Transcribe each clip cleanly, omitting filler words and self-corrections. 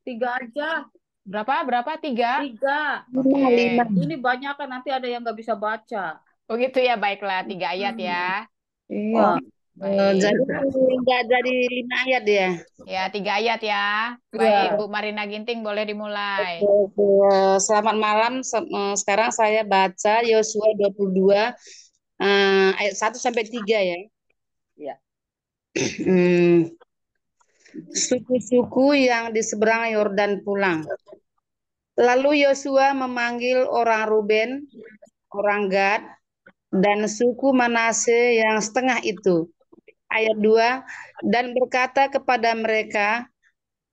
Tiga aja. Berapa? Tiga? Tiga. Oke. Lima. Ini banyak kan nanti ada yang nggak bisa baca. Begitu ya, baiklah. 3 ayat ya. Oh, Iya. jadi Baik. nggak dari 5 ayat ya? Ya, 3 ayat ya. Baik, Iya. Bu Marina Ginting boleh dimulai. Oke, oke. Selamat malam. Sekarang saya baca Yosua 22 ayat 1 sampai 3 ya. Iya. Hmm, Suku-suku yang di seberang Yordan pulang. Lalu Yosua memanggil orang Ruben, orang Gad, dan suku Manase yang setengah itu. Ayat 2, dan berkata kepada mereka,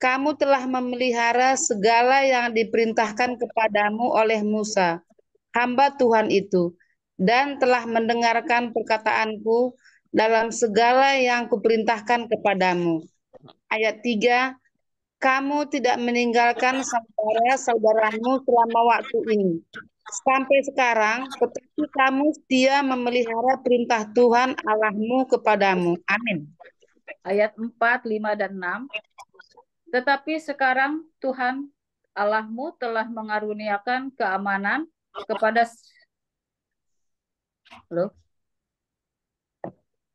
kamu telah memelihara segala yang diperintahkan kepadamu oleh Musa, hamba Tuhan itu, dan telah mendengarkan perkataanku dalam segala yang kuperintahkan kepadamu. Ayat 3, kamu tidak meninggalkan saudara-saudaramu selama waktu ini. Sampai sekarang, tetapi kamu setia memelihara perintah Tuhan Allahmu kepadamu. Amin. Ayat 4, 5, dan 6. Tetapi sekarang Tuhan Allahmu telah mengaruniakan keamanan kepada Loh?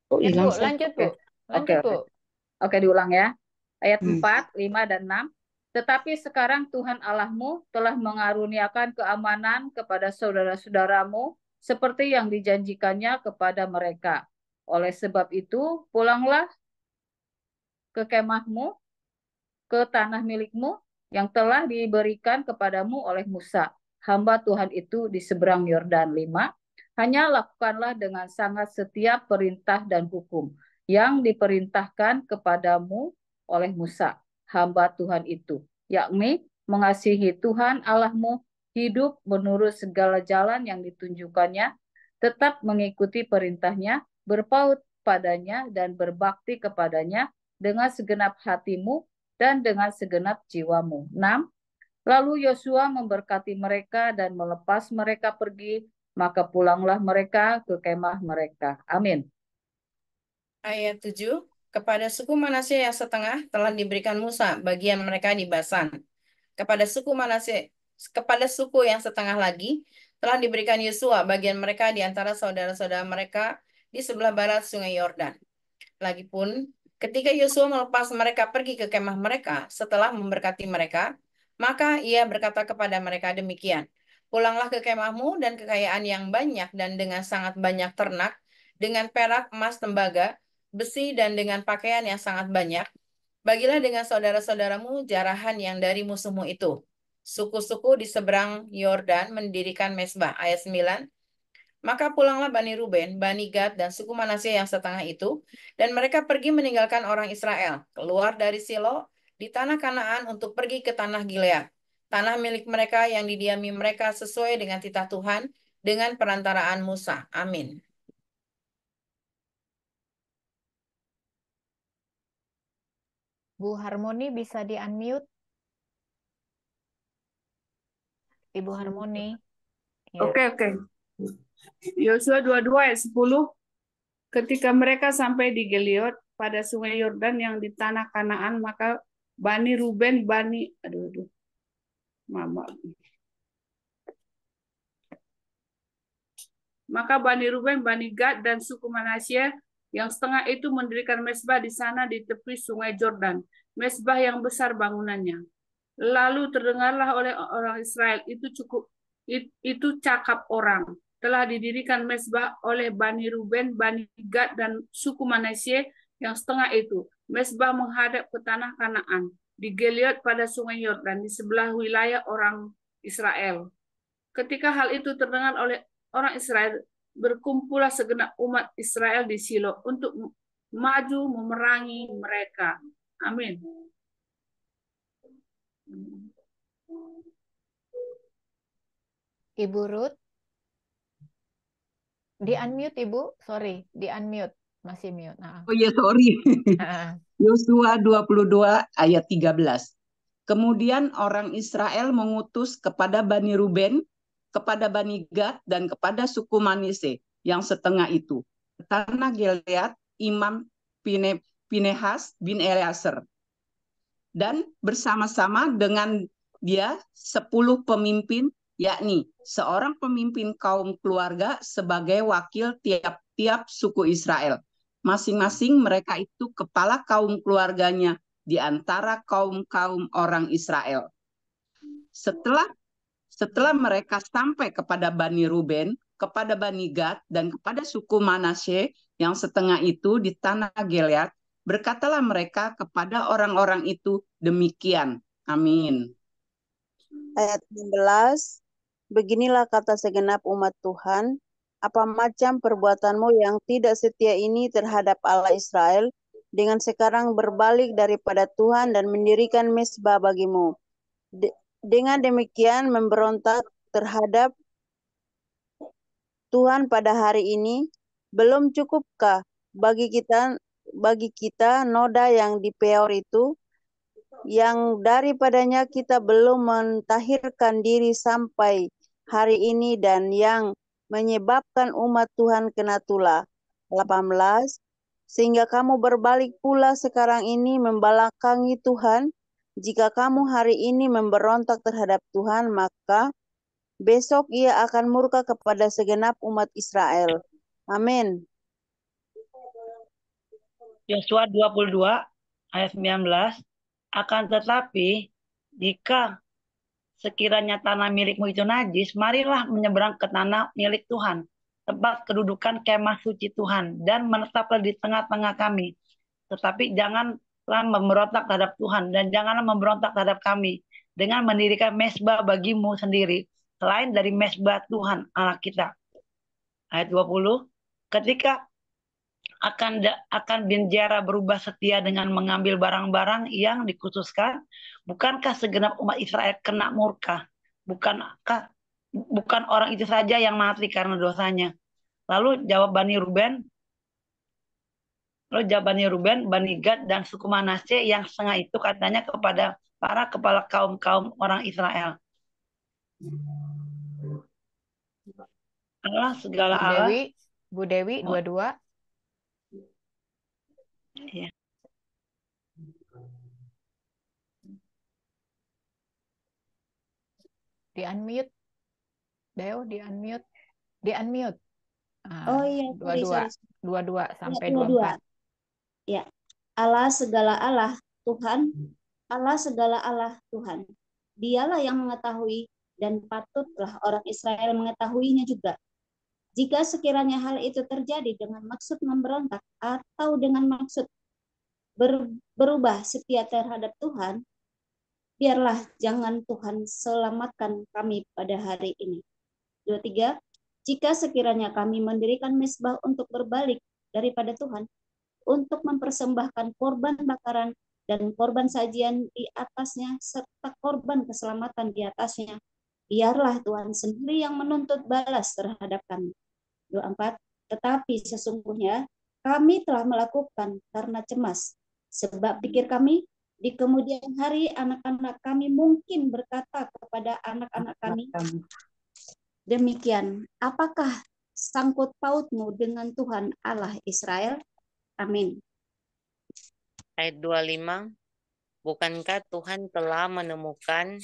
Oh, Ya, Bu, hilang saya. lanjut, Oke. Bu. Oke, Lanjut, oke. Bu. Oke, diulang ya. Ayat Hmm. 4, 5, dan 6. Tetapi sekarang Tuhan Allahmu telah mengaruniakan keamanan kepada saudara-saudaramu seperti yang dijanjikannya kepada mereka. Oleh sebab itu, pulanglah ke kemahmu, ke tanah milikmu yang telah diberikan kepadamu oleh Musa, hamba Tuhan itu di seberang Yordan. 5. Hanya lakukanlah dengan sangat setiap perintah dan hukum yang diperintahkan kepadamu oleh Musa, hamba Tuhan itu, yakni mengasihi Tuhan Allahmu, hidup menurut segala jalan yang ditunjukkannya, tetap mengikuti perintahnya, berpaut padanya dan berbakti kepadanya dengan segenap hatimu dan dengan segenap jiwamu. 6. Lalu Yosua memberkati mereka dan melepas mereka pergi, maka pulanglah mereka ke kemah mereka. Amin. Ayat 7, kepada suku Manasye yang setengah telah diberikan Musa bagian mereka di Basan. Kepada suku yang setengah lagi telah diberikan Yosua bagian mereka di antara saudara-saudara mereka di sebelah barat sungai Yordan. Lagipun, ketika Yosua melepas mereka pergi ke kemah mereka setelah memberkati mereka, maka ia berkata kepada mereka demikian, pulanglah ke kemahmu dan kekayaan yang banyak dan dengan sangat banyak ternak, dengan perak, emas, tembaga, besi, dan dengan pakaian yang sangat banyak. Bagilah dengan saudara-saudaramu jarahan yang dari musuhmu itu. Suku-suku di seberang Yordan mendirikan mesbah. Ayat 9. Maka pulanglah Bani Ruben, Bani Gad, dan suku Manasye yang setengah itu, dan mereka pergi meninggalkan orang Israel, keluar dari Silo, di tanah Kanaan untuk pergi ke tanah Gilead, tanah milik mereka yang didiami mereka sesuai dengan titah Tuhan, dengan perantaraan Musa. Amin. Bu Harmoni bisa di-unmute? Ibu Harmoni. Ya. Oke. Yosua 22 ayat 10. Ketika mereka sampai di Gilead pada sungai Yordan yang di tanah Kanaan, maka Bani Ruben, Maka Bani Ruben, Bani Gad, dan suku Manasye yang setengah itu mendirikan mesbah di sana di tepi sungai Yordan, mesbah yang besar bangunannya. Lalu terdengarlah oleh orang Israel, itu cakap orang. Telah didirikan mesbah oleh Bani Ruben, Bani Gad, dan suku Manasye yang setengah itu. Mesbah menghadap ke tanah Kanaan, di Gilead pada sungai Yordan, di sebelah wilayah orang Israel. Ketika hal itu terdengar oleh orang Israel, berkumpullah segenap umat Israel di Silo untuk maju memerangi mereka. Amin. Ibu Ruth. Di-unmute, Ibu. Sorry, di-unmute. Masih mute. Nah. Oh iya, sorry. Yosua 22 ayat 13. Kemudian orang Israel mengutus kepada Bani Ruben, kepada Bani Gad, dan kepada suku Manase yang setengah itu, tanah Gilead, Imam Pinehas bin Eleazar, dan bersama-sama dengan dia 10 pemimpin, yakni seorang pemimpin kaum keluarga sebagai wakil tiap-tiap suku Israel. Masing-masing mereka itu kepala kaum keluarganya di antara kaum-kaum orang Israel. Setelah mereka sampai kepada Bani Ruben, kepada Bani Gad, dan kepada suku Manasye yang setengah itu di tanah Gilead, berkatalah mereka kepada orang-orang itu demikian. Amin. Ayat 16, beginilah kata segenap umat Tuhan, apa macam perbuatanmu yang tidak setia ini terhadap Allah Israel, dengan sekarang berbalik daripada Tuhan dan mendirikan mezbah bagimu. Dengan demikian memberontak terhadap Tuhan pada hari ini, belum cukupkah bagi kita noda yang di Peor itu, yang daripadanya kita belum mentahirkan diri sampai hari ini dan yang menyebabkan umat Tuhan kena tulah. 18, sehingga kamu berbalik pula sekarang ini membelakangi Tuhan. Jika kamu hari ini memberontak terhadap Tuhan, maka besok ia akan murka kepada segenap umat Israel. Amin. Yosua 22 ayat 19, akan tetapi jika sekiranya tanah milikmu itu najis, marilah menyeberang ke tanah milik Tuhan, tempat kedudukan kemah suci Tuhan, dan menetaplah di tengah-tengah kami. Tetapi janganlah memberontak terhadap Tuhan, dan janganlah memberontak terhadap kami, dengan mendirikan mezbah bagimu sendiri, selain dari mezbah Tuhan Allah kita. Ayat 20, ketika akan Binjara berubah setia dengan mengambil barang-barang yang dikhususkan, bukankah segenap umat Israel kena murka? Bukan orang itu saja yang mati karena dosanya. Lalu jawab Bani Ruben, Bani Gad, dan suku Manasye yang setengah itu katanya kepada para kepala kaum-kaum orang Israel. Allah segala Allah. Bu Dewi 22. Ya. Di-unmute. Deo, di-unmute. Di-unmute. Oh iya, sorry. 22 sampai Ya, 24. Ya, Allah segala Allah Tuhan, Allah segala Allah Tuhan. Dialah yang mengetahui dan patutlah orang Israel mengetahuinya juga. Jika sekiranya hal itu terjadi dengan maksud memberontak atau dengan maksud berubah setia terhadap Tuhan, biarlah jangan Tuhan selamatkan kami pada hari ini. 23, jika sekiranya kami mendirikan mezbah untuk berbalik daripada Tuhan, untuk mempersembahkan korban bakaran dan korban sajian di atasnya, serta korban keselamatan di atasnya, biarlah Tuhan sendiri yang menuntut balas terhadap kami. 24, tetapi sesungguhnya kami telah melakukan karena cemas, sebab pikir kami, di kemudian hari anak-anak kami mungkin berkata kepada anak-anak kami, demikian, apakah sangkut pautmu dengan Tuhan Allah Israel? Amin. Ayat 25, bukankah Tuhan telah menentukan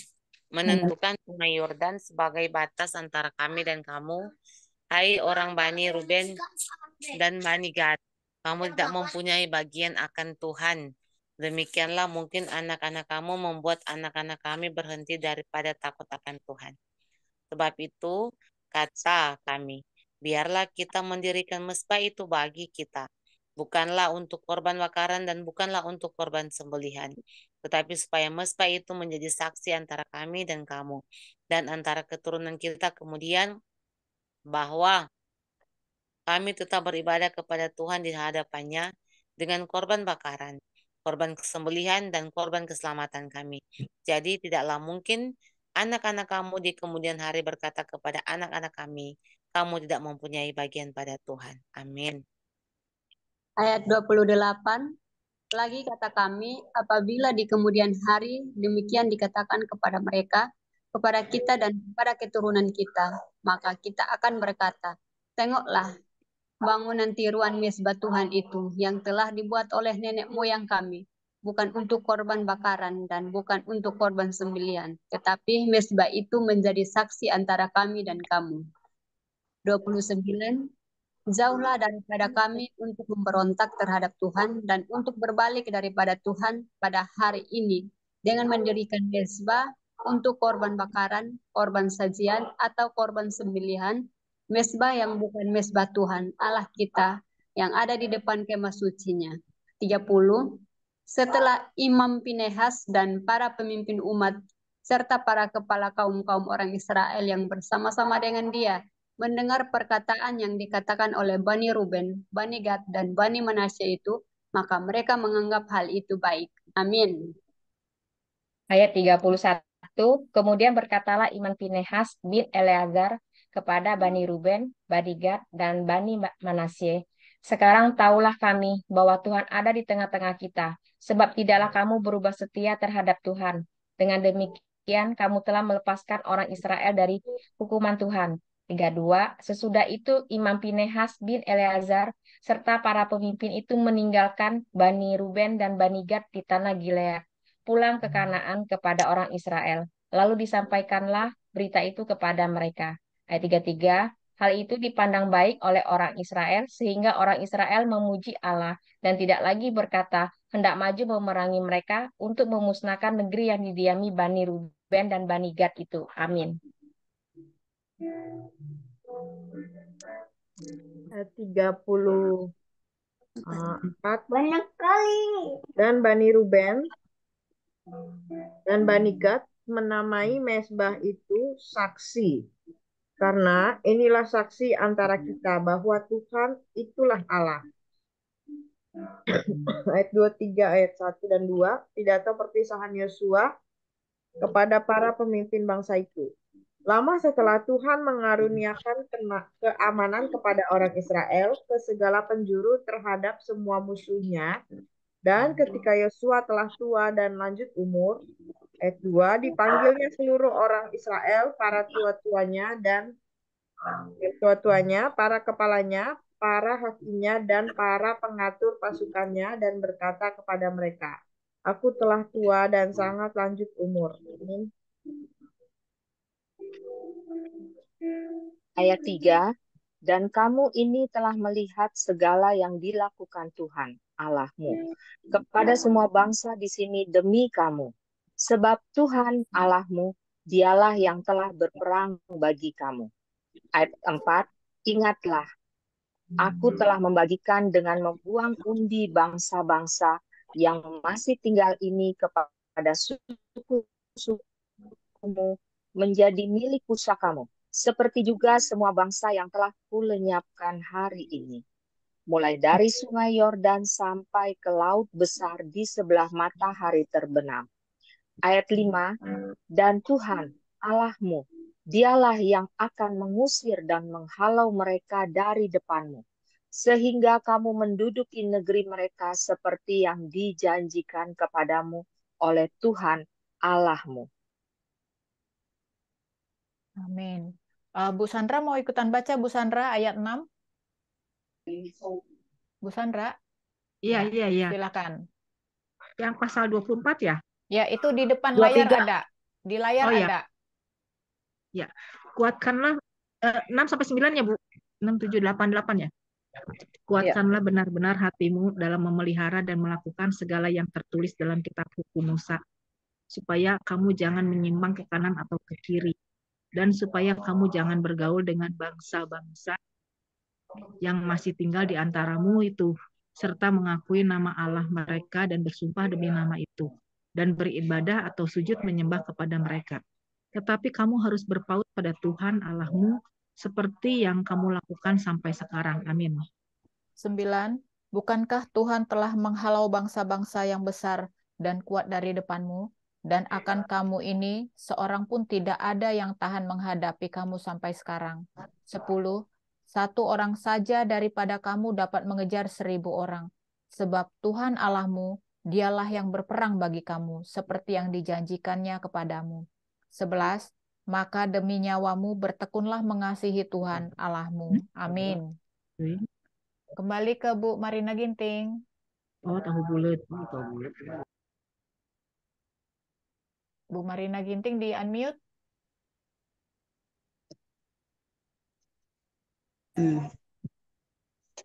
sungai Yordan sebagai batas antara kami dan kamu, hai orang Bani Ruben dan Bani Gad? Kamu tidak mempunyai bagian akan Tuhan. Demikianlah mungkin anak-anak kamu membuat anak-anak kami berhenti daripada takut akan Tuhan. Sebab itu, kata kami, biarlah kita mendirikan mezbah itu bagi kita, bukanlah untuk korban bakaran dan bukanlah untuk korban sembelihan, tetapi supaya mezbah itu menjadi saksi antara kami dan kamu, dan antara keturunan kita kemudian, bahwa kami tetap beribadah kepada Tuhan di hadapannya dengan korban bakaran, korban sembelihan, dan korban keselamatan kami. Jadi tidaklah mungkin anak-anak kamu di kemudian hari berkata kepada anak-anak kami, kamu tidak mempunyai bagian pada Tuhan. Amin. Ayat 28, lagi kata kami, apabila di kemudian hari demikian dikatakan kepada mereka, kepada kita dan kepada keturunan kita, maka kita akan berkata, tengoklah, bangunan tiruan mezbah Tuhan itu yang telah dibuat oleh nenek moyang kami, bukan untuk korban bakaran dan bukan untuk korban sembelihan, tetapi mezbah itu menjadi saksi antara kami dan kamu. 29. Jauhlah daripada kami untuk memberontak terhadap Tuhan dan untuk berbalik daripada Tuhan pada hari ini dengan mendirikan mezbah untuk korban bakaran, korban sajian, atau korban sembelihan, mezbah yang bukan mezbah Tuhan, Allah kita, yang ada di depan kemah sucinya. 30. Setelah Imam Pinehas dan para pemimpin umat, serta para kepala kaum-kaum orang Israel yang bersama-sama dengan dia, mendengar perkataan yang dikatakan oleh Bani Ruben, Bani Gad, dan Bani Manasye itu, maka mereka menganggap hal itu baik. Amin. Ayat 31, kemudian berkatalah Imam Pinehas bin Eleazar kepada Bani Ruben, Bani Gad, dan Bani Manasye, sekarang tahulah kami bahwa Tuhan ada di tengah-tengah kita, sebab tidaklah kamu berubah setia terhadap Tuhan. Dengan demikian kamu telah melepaskan orang Israel dari hukuman Tuhan. 32, sesudah itu Imam Pinehas bin Eleazar serta para pemimpin itu meninggalkan Bani Ruben dan Bani Gad di tanah Gilead, pulang ke Kanaan kepada orang Israel. Lalu disampaikanlah berita itu kepada mereka. Ayat 33, hal itu dipandang baik oleh orang Israel sehingga orang Israel memuji Allah dan tidak lagi berkata, hendak maju memerangi mereka untuk memusnahkan negeri yang didiami Bani Ruben dan Bani Gad itu. Amin. Ayat 34. Banyak kali. Dan Bani Ruben dan Bani Gad menamai mezbah itu saksi. Karena inilah saksi antara kita bahwa Tuhan itulah Allah. Ayat 23, ayat 1 dan 2, pidato perpisahan Yosua kepada para pemimpin bangsa itu. Lama setelah Tuhan mengaruniakan keamanan kepada orang Israel ke segala penjuru terhadap semua musuhnya, dan ketika Yosua telah tua dan lanjut umur, ayat 2, dipanggilnya seluruh orang Israel, para tua-tuanya, para kepalanya, para hakimnya, dan para pengatur pasukannya, dan berkata kepada mereka, aku telah tua dan sangat lanjut umur. Amin. Ayat 3, dan kamu ini telah melihat segala yang dilakukan Tuhan Allahmu kepada semua bangsa di sini demi kamu. Sebab Tuhan Allahmu, dialah yang telah berperang bagi kamu. Ayat 4, ingatlah, aku telah membagikan dengan membuang undi bangsa-bangsa yang masih tinggal ini kepada suku-sukumu menjadi milik pusakamu, seperti juga semua bangsa yang telah kulenyapkan hari ini, mulai dari sungai Yordan sampai ke laut besar di sebelah matahari terbenam. Ayat 5, dan Tuhan Allahmu, dialah yang akan mengusir dan menghalau mereka dari depanmu, sehingga kamu menduduki negeri mereka seperti yang dijanjikan kepadamu oleh Tuhan Allahmu. Amin. Bu Sandra mau ikutan baca, Bu Sandra, ayat 6? Bu Sandra? Iya. Silakan. Yang pasal 24 ya? Ya, itu di depan 23. layar ada. Di layar ya. ada. Ya, kuatkanlah 6-9 ya, Bu. 6, 7, 8, 8 ya. Kuatkanlah benar-benar hatimu dalam memelihara dan melakukan segala yang tertulis dalam kitab hukum Musa, supaya kamu jangan menyimpang ke kanan atau ke kiri, dan supaya kamu jangan bergaul dengan bangsa-bangsa yang masih tinggal di antaramu itu, serta mengakui nama Allah mereka dan bersumpah demi nama itu, dan beribadah atau sujud menyembah kepada mereka. Tetapi kamu harus berpaut pada Tuhan Allahmu seperti yang kamu lakukan sampai sekarang. Amin. 9. Bukankah Tuhan telah menghalau bangsa-bangsa yang besar dan kuat dari depanmu, dan akan kamu ini seorang pun tidak ada yang tahan menghadapi kamu sampai sekarang. 10. Satu orang saja daripada kamu dapat mengejar 1000 orang, sebab Tuhan Allahmu, dialah yang berperang bagi kamu, seperti yang dijanjikannya kepadamu. 11. Maka demi nyawamu bertekunlah mengasihi Tuhan Allahmu. Amin. Kembali ke Bu Marina Ginting. Oh, tahu bulat. Bu Marina Ginting di unmute.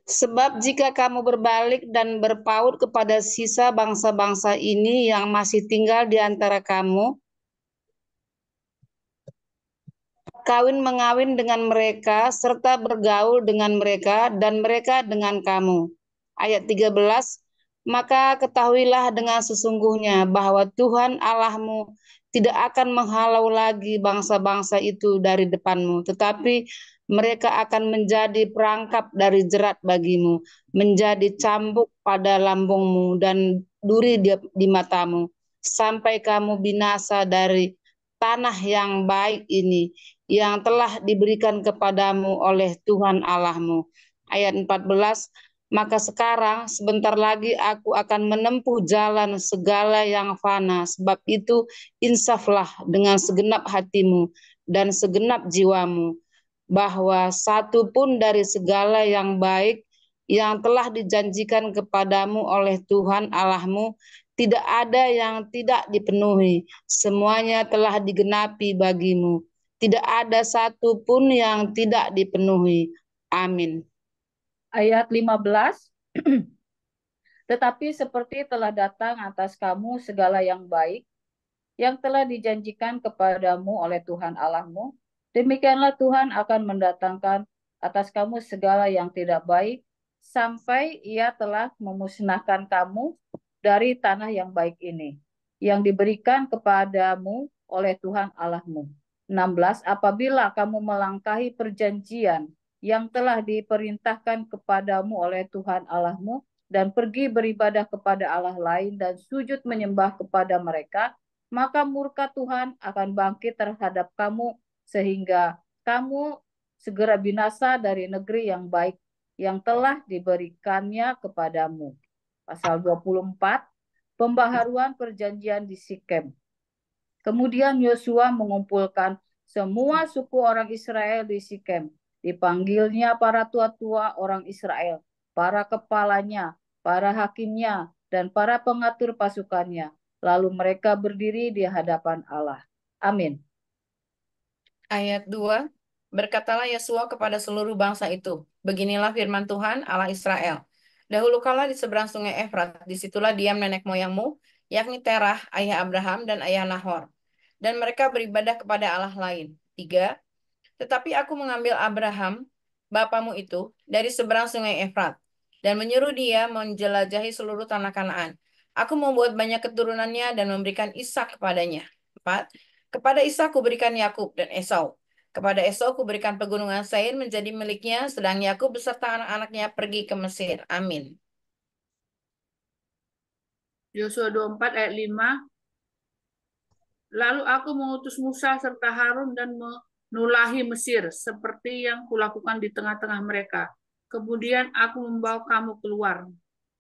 Sebab jika kamu berbalik dan berpaut kepada sisa bangsa-bangsa ini yang masih tinggal di antara kamu, kawin mengawin dengan mereka, serta bergaul dengan mereka, dan mereka dengan kamu. Ayat 13, maka ketahuilah dengan sesungguhnya bahwa Tuhan Allahmu tidak akan menghalau lagi bangsa-bangsa itu dari depanmu, tetapi mereka akan menjadi perangkap dari jerat bagimu, menjadi cambuk pada lambungmu dan duri di matamu, sampai kamu binasa dari tanah yang baik ini, yang telah diberikan kepadamu oleh Tuhan Allahmu. Ayat 14, maka sekarang sebentar lagi aku akan menempuh jalan segala yang fana, sebab itu insaflah dengan segenap hatimu dan segenap jiwamu, bahwa satu pun dari segala yang baik yang telah dijanjikan kepadamu oleh Tuhan Allahmu tidak ada yang tidak dipenuhi, semuanya telah digenapi bagimu. Tidak ada satu pun yang tidak dipenuhi. Amin. Ayat 15. Tetapi seperti telah datang atas kamu segala yang baik, yang telah dijanjikan kepadamu oleh Tuhan Allahmu, demikianlah Tuhan akan mendatangkan atas kamu segala yang tidak baik, sampai Ia telah memusnahkan kamu dari tanah yang baik ini, yang diberikan kepadamu oleh Tuhan Allahmu. 16. Apabila kamu melangkahi perjanjian yang telah diperintahkan kepadamu oleh Tuhan Allahmu, dan pergi beribadah kepada Allah lain dan sujud menyembah kepada mereka, maka murka Tuhan akan bangkit terhadap kamu, sehingga kamu segera binasa dari negeri yang baik yang telah diberikannya kepadamu. Pasal 24, pembaharuan perjanjian di Sikem. Kemudian Yosua mengumpulkan semua suku orang Israel di Sikem. Dipanggilnya para tua-tua orang Israel, para kepalanya, para hakimnya, dan para pengatur pasukannya. Lalu mereka berdiri di hadapan Allah. Amin. Ayat 2, berkatalah Yosua kepada seluruh bangsa itu, beginilah firman Tuhan Allah Israel. Dahulu kala di seberang sungai Efrat, disitulah diam nenek moyangmu, yakni Terah, ayah Abraham, dan ayah Nahor. Dan mereka beribadah kepada Allah lain. 3, tetapi aku mengambil Abraham, bapamu itu, dari seberang sungai Efrat, dan menyuruh dia menjelajahi seluruh tanah Kanaan. Aku membuat banyak keturunannya dan memberikan Ishak kepadanya. 4, kepada Ishak kuberikan Yakub dan Esau. Kepada Esau kuberikan pegunungan Seir menjadi miliknya, sedang Yakub beserta anak-anaknya pergi ke Mesir. Amin. Yosua 24 ayat 5. Lalu aku mengutus Musa serta Harun dan menulahi Mesir, seperti yang kulakukan di tengah-tengah mereka. Kemudian aku membawa kamu keluar.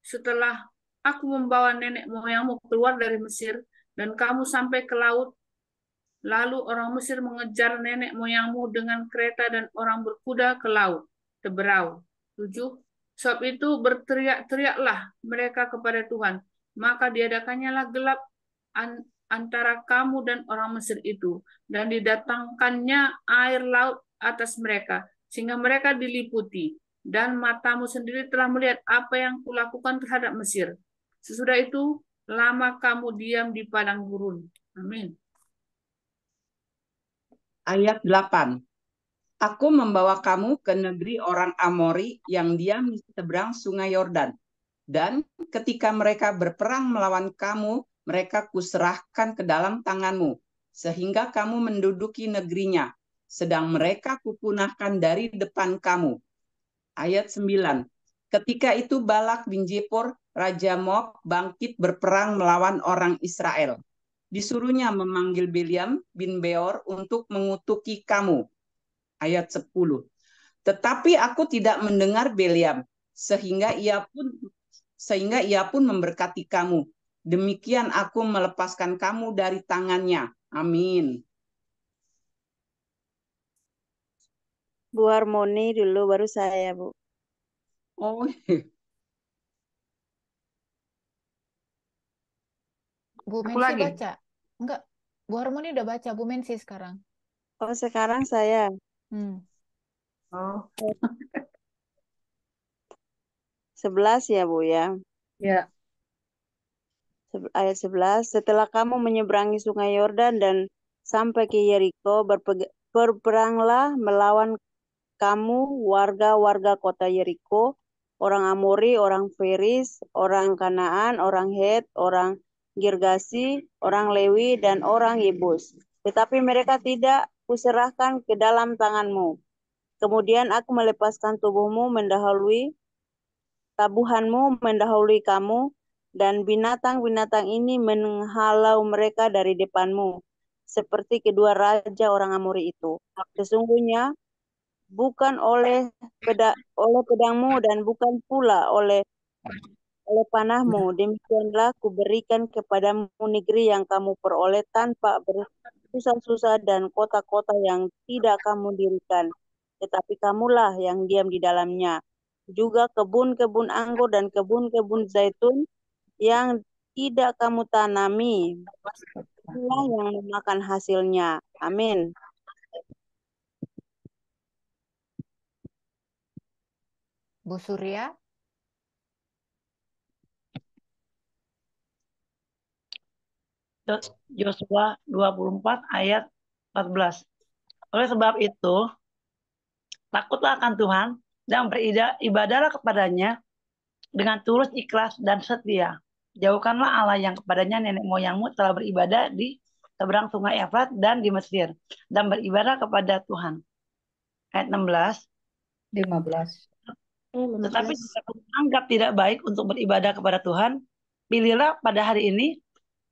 Setelah aku membawa nenek moyangmu keluar dari Mesir, dan kamu sampai ke laut, lalu orang Mesir mengejar nenek moyangmu dengan kereta dan orang berkuda ke laut, Teberau. 7. Sebab itu berteriak-teriaklah mereka kepada Tuhan, maka diadakannya lah gelap antara kamu dan orang Mesir itu, dan didatangkannya air laut atas mereka, sehingga mereka diliputi, dan matamu sendiri telah melihat apa yang kulakukan terhadap Mesir. Sesudah itu, lama kamu diam di padang gurun. Amin. Ayat 8. Aku membawa kamu ke negeri orang Amori yang diam di seberang sungai Yordan. Dan ketika mereka berperang melawan kamu, mereka kuserahkan ke dalam tanganmu, sehingga kamu menduduki negerinya, sedang mereka kupunahkan dari depan kamu. Ayat 9. Ketika itu Balak bin Zippor, Raja Moab, bangkit berperang melawan orang Israel. Disuruhnya memanggil Bileam bin Beor untuk mengutuki kamu. Ayat 10. Tetapi aku tidak mendengar Bileam, sehingga ia pun memberkati kamu. Demikian aku melepaskan kamu dari tangannya. Amin. Bu Harmoni dulu, baru saya, Bu. Oh, Bu Aku Mensi lagi. baca? Enggak, Bu Harmoni udah baca, Bu Mensi sekarang. Oh, sekarang saya. Oh. 11 ya, Bu ya. Ya. Ayat 11, setelah kamu menyeberangi sungai Yordan dan sampai ke Yeriko, berperanglah melawan kamu warga-warga kota Yeriko, orang Amori, orang Feris, orang Kanaan, orang Het, orang Girgasi, orang Lewi, dan orang Yebus. Tetapi mereka tidak kuserahkan ke dalam tanganmu. Kemudian aku melepaskan tubuhmu mendahului, tabuhanmu mendahului kamu, dan binatang-binatang ini menghalau mereka dari depanmu, seperti kedua raja orang Amori itu. Sesungguhnya bukan oleh pedangmu dan bukan pula oleh panahmu, demikianlah kuberikan kepadamu negeri yang kamu peroleh tanpa bersusah-susah dan kota-kota yang tidak kamu dirikan, tetapi kamulah yang diam di dalamnya. Juga kebun-kebun anggur dan kebun-kebun zaitun yang tidak kamu tanami, itulah yang memakan hasilnya. Amin. Bu Surya. Yosua 24 ayat 14. Oleh sebab itu, takutlah akan Tuhan dan beribadahlah kepadanya dengan tulus, ikhlas, dan setia. Jauhkanlah Allah yang kepadanya nenek moyangmu telah beribadah di seberang sungai Efrat dan di Mesir, dan beribadah kepada Tuhan. Ayat 16. 15. Tetapi jika kamu anggap tidak baik untuk beribadah kepada Tuhan, pilihlah pada hari ini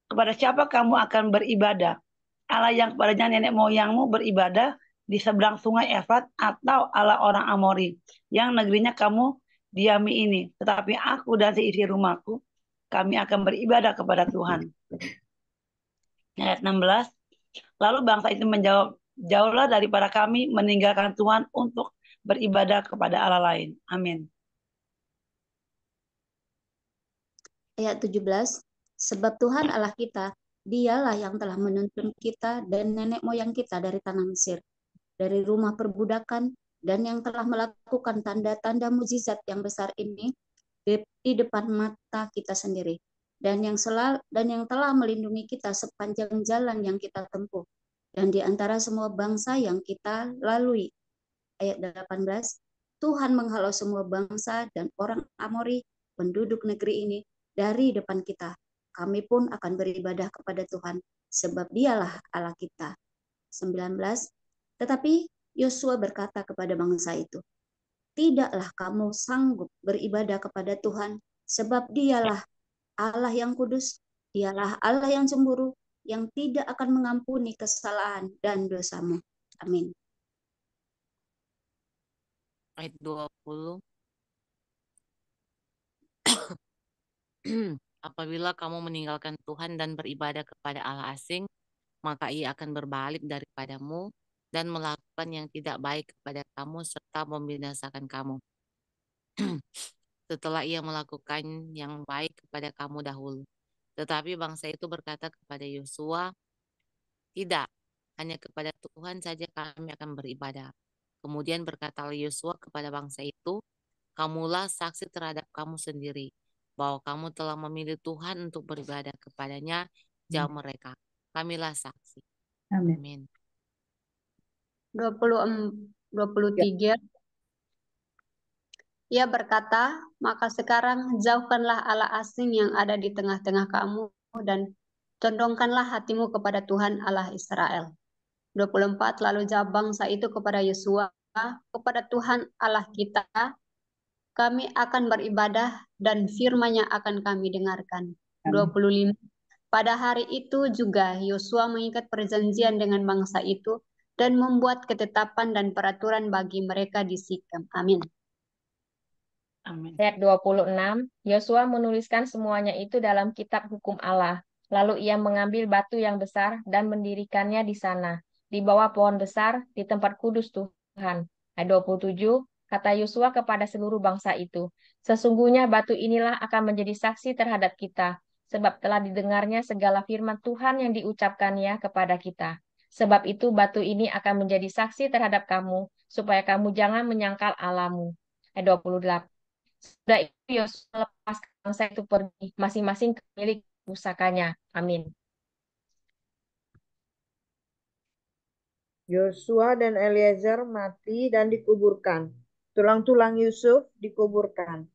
kepada siapa kamu akan beribadah. Allah yang kepadanya nenek moyangmu beribadah di seberang sungai Efrat, atau Allah orang Amori yang negerinya kamu diami ini. Tetapi aku dan seisi rumahku, kami akan beribadah kepada Tuhan. Ayat 16. Lalu bangsa itu menjawab, jauhlah daripada kami meninggalkan Tuhan untuk beribadah kepada Allah lain. Amin. Ayat 17, sebab Tuhan Allah kita, dialah yang telah menuntun kita dan nenek moyang kita dari tanah Mesir, dari rumah perbudakan, dan yang telah melakukan tanda-tanda mukjizat yang besar ini di depan mata kita sendiri, dan yang telah melindungi kita sepanjang jalan yang kita tempuh, dan di antara semua bangsa yang kita lalui. Ayat 18, Tuhan menghalau semua bangsa dan orang Amori, penduduk negeri ini, dari depan kita. Kami pun akan beribadah kepada Tuhan, sebab dialah Allah kita. 19, tetapi Yosua berkata kepada bangsa itu, tidaklah kamu sanggup beribadah kepada Tuhan, sebab dialah Allah yang kudus, dialah Allah yang cemburu, yang tidak akan mengampuni kesalahan dan dosamu. Amin. Ayat 20. Apabila kamu meninggalkan Tuhan dan beribadah kepada Allah asing, maka ia akan berbalik daripadamu dan melakukan yang tidak baik kepada kamu serta membinasakan kamu. Setelah ia melakukan yang baik kepada kamu dahulu. Tetapi bangsa itu berkata kepada Yosua, tidak, hanya kepada Tuhan saja kami akan beribadah. Kemudian berkatalah Yosua kepada bangsa itu, kamulah saksi terhadap kamu sendiri, bahwa kamu telah memilih Tuhan untuk beribadah kepadanya, jawab mereka. Kamilah saksi. Amin. 23. Ia berkata, maka sekarang jauhkanlah Allah asing yang ada di tengah-tengah kamu dan condongkanlah hatimu kepada Tuhan Allah Israel. 24. Lalu jawab bangsa itu kepada Yosua, kepada Tuhan Allah kita, kami akan beribadah dan firman-Nya akan kami dengarkan. 25. Pada hari itu juga Yosua mengikat perjanjian dengan bangsa itu dan membuat ketetapan dan peraturan bagi mereka di Sikem. Amin. Ayat 26, Yosua menuliskan semuanya itu dalam kitab hukum Allah. Lalu ia mengambil batu yang besar dan mendirikannya di sana, di bawah pohon besar di tempat kudus Tuhan. Ayat 27, kata Yosua kepada seluruh bangsa itu, sesungguhnya batu inilah akan menjadi saksi terhadap kita, sebab telah didengarnya segala firman Tuhan yang diucapkannya kepada kita. Sebab itu batu ini akan menjadi saksi terhadap kamu, supaya kamu jangan menyangkal Allahmu. Ayat 28. Sudah itu Yosua melepaskan bangsa itu pergi, masing-masing ke milik pusakanya. Amin. Yosua dan Eliezer mati dan dikuburkan. Tulang-tulang Yusuf dikuburkan.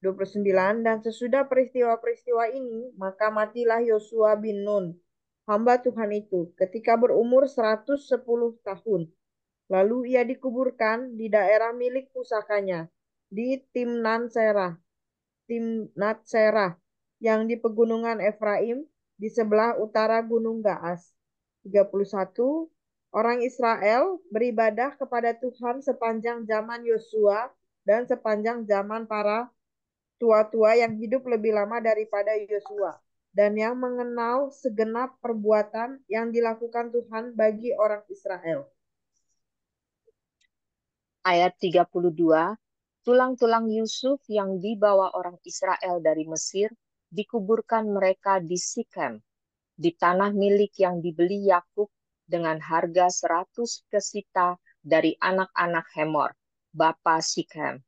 29. Dan sesudah peristiwa-peristiwa ini, maka matilah Yosua bin Nun, hamba Tuhan itu, ketika berumur 110 tahun. Lalu ia dikuburkan di daerah milik pusakanya, di Timnat Serah, yang di pegunungan Efraim, di sebelah utara Gunung Gaas. 31. Orang Israel beribadah kepada Tuhan sepanjang zaman Yosua dan sepanjang zaman para tua-tua yang hidup lebih lama daripada Yosua, dan yang mengenal segenap perbuatan yang dilakukan Tuhan bagi orang Israel. Ayat 32, tulang-tulang Yusuf yang dibawa orang Israel dari Mesir dikuburkan mereka di Sikem, di tanah milik yang dibeli Yakub dengan harga 100 kesita dari anak-anak Hemor, bapa Sikem,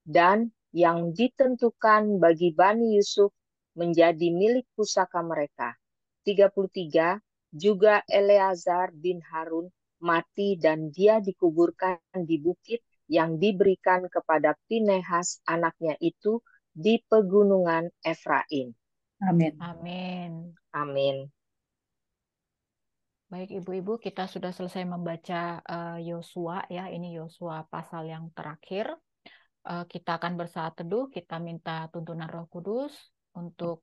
dan yang ditentukan bagi Bani Yusuf menjadi milik pusaka mereka. 33, juga Eleazar bin Harun mati dan dia dikuburkan di bukit yang diberikan kepada Pinehas anaknya itu di pegunungan Efraim. Amin. Amin. Amin. Baik Ibu-ibu, kita sudah selesai membaca Yosua ya. Ini Yosua pasal yang terakhir. Kita akan bersaat teduh, kita minta tuntunan Roh Kudus untuk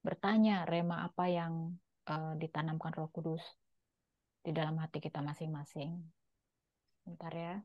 bertanya rema apa yang ditanamkan Roh Kudus di dalam hati kita masing-masing. Bentar ya.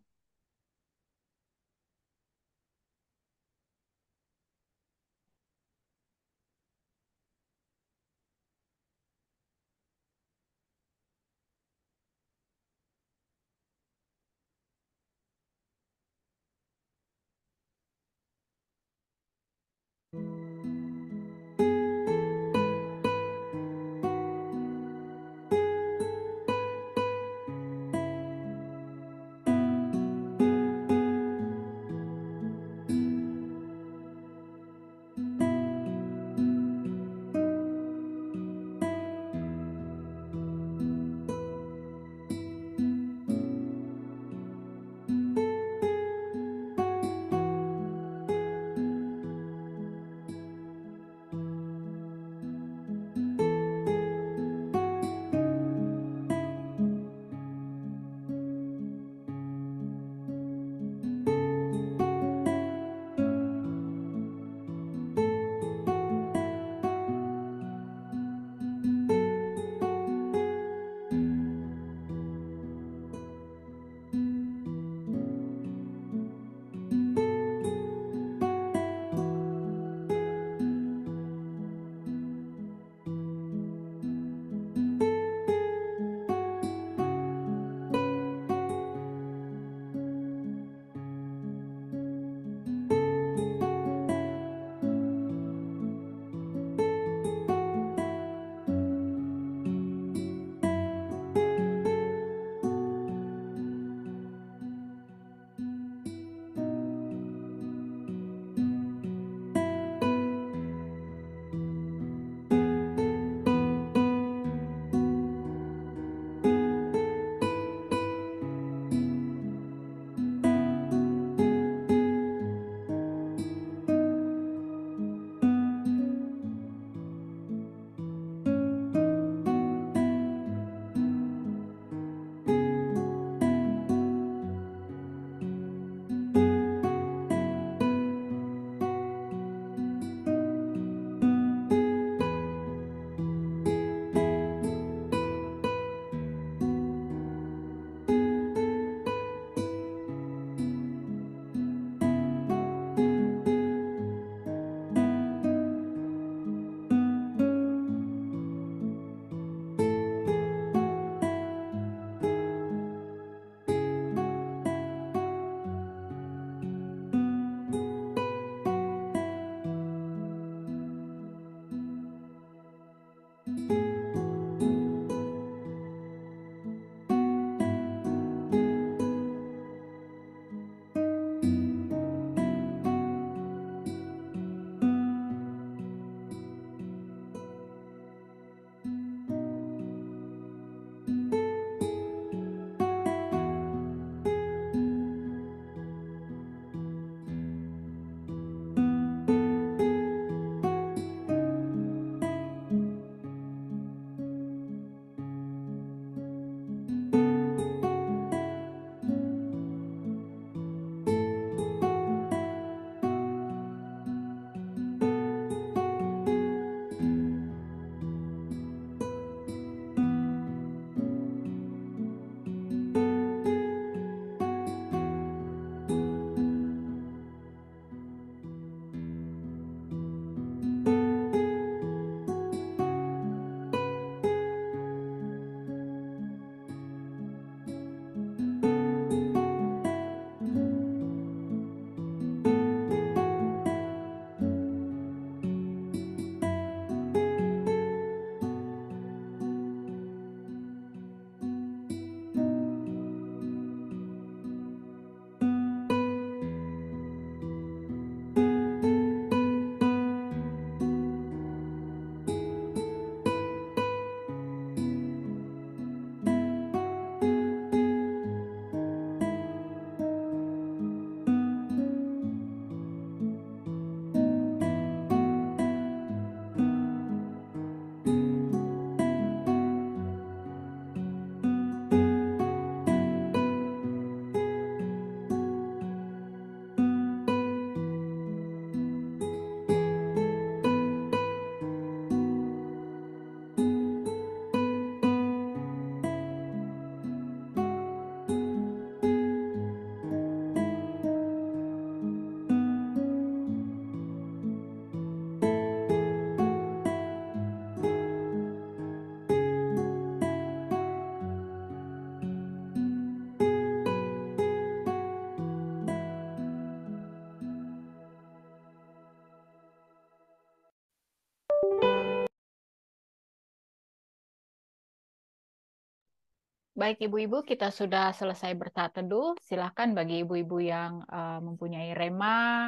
Baik ibu-ibu, kita sudah selesai bersaat teduh. Silahkan bagi ibu-ibu yang mempunyai rema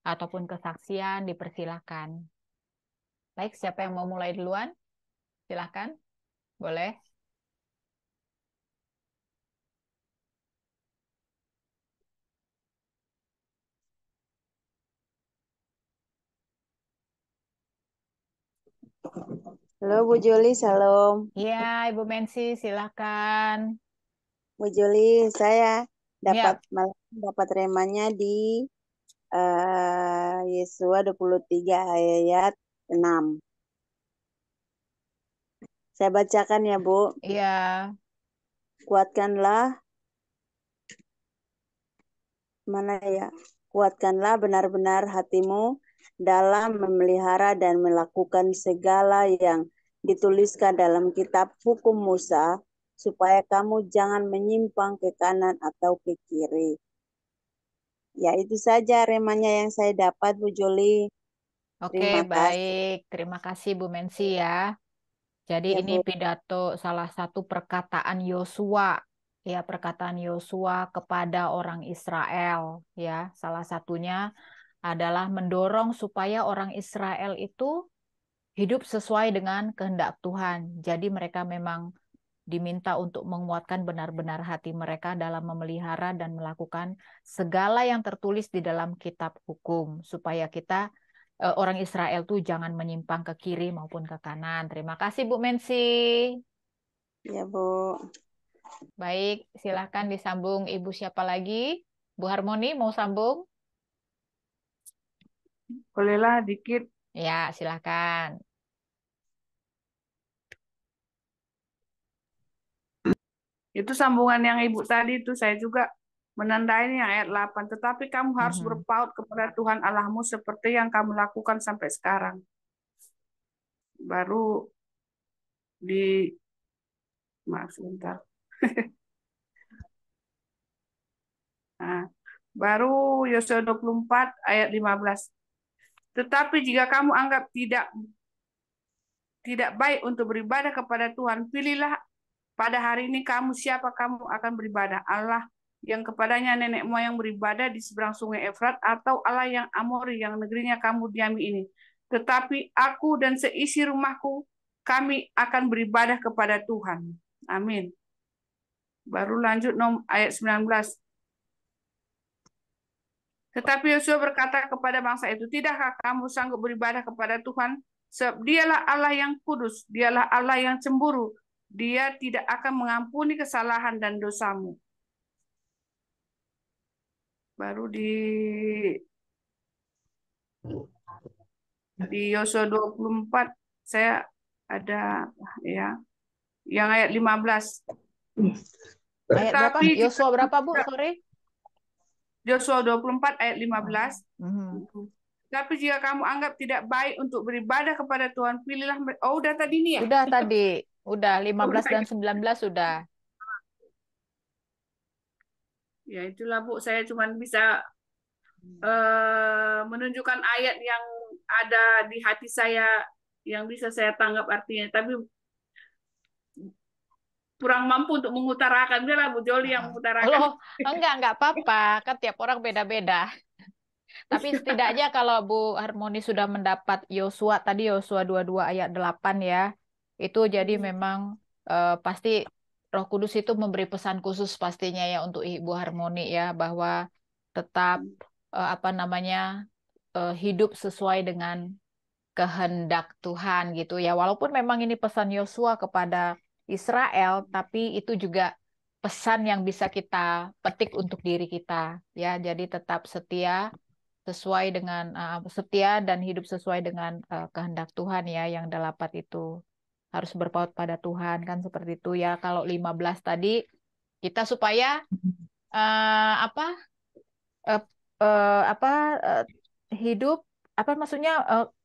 ataupun kesaksian, dipersilahkan. Baik, siapa yang mau mulai duluan? Silahkan, boleh. Halo Bu Juli, salam. Iya, Ibu Mensi, silahkan. Bu Juli, saya Ya, dapat remanya di Yesua 23 ayat 6. Saya bacakan ya, Bu. iya. Kuatkanlah, mana ya? Kuatkanlah benar-benar hatimu dalam memelihara dan melakukan segala yang dituliskan dalam kitab hukum Musa, supaya kamu jangan menyimpang ke kanan atau ke kiri. Ya, itu saja remanya yang saya dapat, Bu Juli. Oke, Terima kasih. baik. Terima kasih Bu Mensi ya. Jadi Ya, ini Bu. pidato salah satu perkataan Yosua, ya perkataan Yosua kepada orang Israel, ya. Salah satunya adalah mendorong supaya orang Israel itu hidup sesuai dengan kehendak Tuhan. Jadi mereka memang diminta untuk menguatkan benar-benar hati mereka dalam memelihara dan melakukan segala yang tertulis di dalam kitab hukum, supaya kita orang Israel tuh jangan menyimpang ke kiri maupun ke kanan. Terima kasih Bu Mensi. Ya, Bu. Baik, silahkan disambung Ibu siapa lagi? Bu Harmoni mau sambung? Bolehlah dikit. Ya, silahkan. Itu sambungan yang Ibu tadi itu saya juga menandai yang ayat 8. Tetapi kamu harus berpaut kepada Tuhan Allahmu seperti yang kamu lakukan sampai sekarang. Baru maaf sebentar. Nah, baru Yosua 24 ayat 15. Tetapi jika kamu anggap tidak baik untuk beribadah kepada Tuhan, pilihlah pada hari ini siapa kamu akan beribadah. Allah yang kepadanya nenek moyang beribadah di seberang sungai Efrat, atau Allah yang Amori yang negerinya kamu diami ini. Tetapi aku dan seisi rumahku, kami akan beribadah kepada Tuhan. Amin. Baru lanjut ayat 19. Tetapi Yosua berkata kepada bangsa itu, tidakkah kamu sanggup beribadah kepada Tuhan? Sebab dialah Allah yang kudus, dialah Allah yang cemburu. Dia tidak akan mengampuni kesalahan dan dosamu. Baru di Yosua 24 saya ada ya yang ayat 15. Ayat berapa? Yosua berapa, Bu? Sorry. Yosua 24 ayat 15. Tapi jika kamu anggap tidak baik untuk beribadah kepada Tuhan, pilihlah. Oh, udah tadi nih ya? Udah tadi. Udah 15 dan 19 sudah. Ya itulah Bu, saya cuma bisa menunjukkan ayat yang ada di hati saya yang bisa saya tanggap artinya, tapi kurang mampu untuk mengutarakan. Biarlah Bu Joli yang mengutarakan. Oh, enggak apa-apa. Kan tiap orang beda-beda. Tapi setidaknya kalau Bu Harmoni sudah mendapat Yosua, tadi Yosua 22 ayat 8 ya, itu jadi memang pasti Roh Kudus itu memberi pesan khusus pastinya ya untuk Ibu Harmoni ya, bahwa tetap hidup sesuai dengan kehendak Tuhan gitu ya. Walaupun memang ini pesan Yosua kepada Israel, tapi itu juga pesan yang bisa kita petik untuk diri kita ya. Jadi tetap setia sesuai dengan setia dan hidup sesuai dengan kehendak Tuhan ya, yang 8 itu harus berpaut pada Tuhan kan seperti itu ya. Kalau 15 tadi kita supaya hidup maksudnya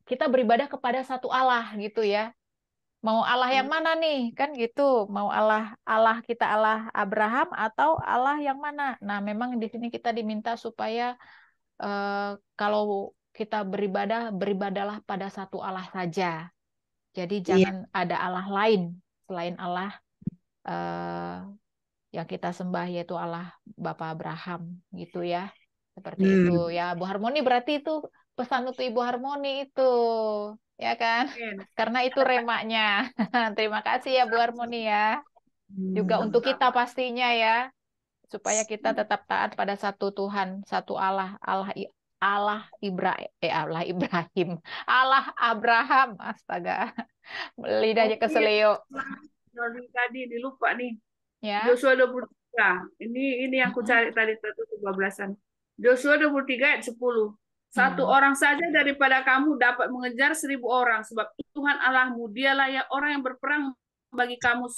kita beribadah kepada satu Allah gitu ya. Mau Allah yang mana nih? Kan gitu. Mau Allah kita Allah Abraham atau Allah yang mana? Nah, memang di sini kita diminta supaya kalau kita beribadah, beribadahlah pada satu Allah saja. Jadi jangan ada Allah lain selain Allah yang kita sembah yaitu Allah Bapa Abraham gitu ya. Seperti itu ya, Bu Harmoni, berarti itu pesan untuk Ibu Harmoni itu, ya kan? Karena itu remaknya. Terima kasih ya Bu Harmoni ya. Juga untuk kita pastinya ya, supaya kita tetap taat pada satu Tuhan, satu Allah, Allah Ibrahim, Allah Abraham, astaga, lidahnya keselio. Tadi dilupa nih. Ya. Yosua 23. Ini yang aku cari tadi 1:12-an. Yosua 23 ayat 10. Satu orang saja daripada kamu dapat mengejar 1.000 orang, sebab Tuhan Allahmu dialah orang yang berperang bagi kamu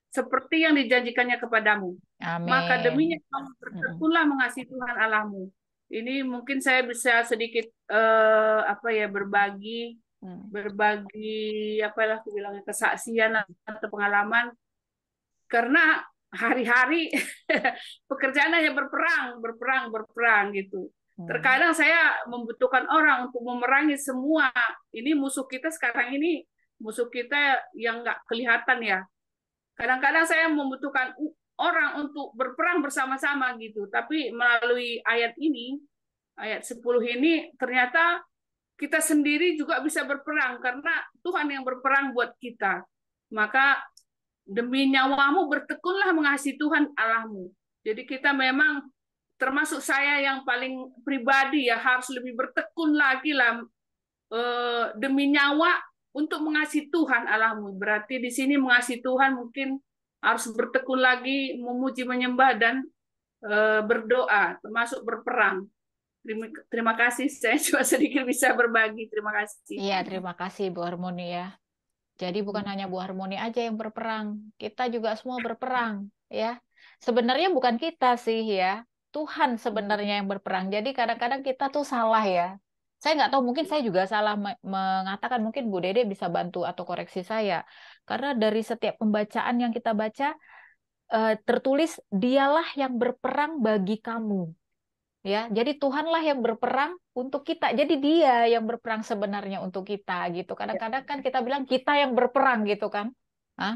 seperti yang dijanjikannya kepadamu. Amin. Maka deminya kamu bertekunlah mengasihi Tuhan Allahmu. Ini mungkin saya bisa sedikit berbagi apalah aku bilangnya, kesaksian atau pengalaman, karena hari-hari pekerjaan hanya berperang gitu. Terkadang saya membutuhkan orang untuk memerangi semua. Ini musuh kita sekarang ini, musuh kita yang nggak kelihatan ya. Kadang-kadang saya membutuhkan orang untuk berperang bersama-sama gitu. Tapi melalui ayat ini, ayat 10 ini, ternyata kita sendiri juga bisa berperang karena Tuhan yang berperang buat kita. Maka demi nyawamu bertekunlah mengasihi Tuhan Allahmu. Jadi kita memang, termasuk saya yang paling pribadi ya, harus lebih bertekun lagi lah demi nyawa untuk mengasihi Tuhan Allahmu. Berarti di sini mengasihi Tuhan mungkin harus bertekun lagi, memuji, menyembah, dan berdoa, termasuk berperang. Terima kasih, saya cuma sedikit bisa berbagi. Terima kasih. Iya, terima kasih Bu Harmoni ya. Jadi bukan hanya Bu Harmoni aja yang berperang, kita juga semua berperang ya. Sebenarnya bukan kita sih ya, Tuhan sebenarnya yang berperang. Jadi kadang-kadang kita tuh salah ya. Saya nggak tahu, mungkin saya juga salah mengatakan, mungkin Bu Dede bisa bantu atau koreksi saya. Karena dari setiap pembacaan yang kita baca, tertulis dialah yang berperang bagi kamu. Ya, jadi Tuhanlah yang berperang untuk kita. Jadi Dia yang berperang sebenarnya untuk kita gitu. Kadang-kadang kan kita bilang kita yang berperang gitu kan.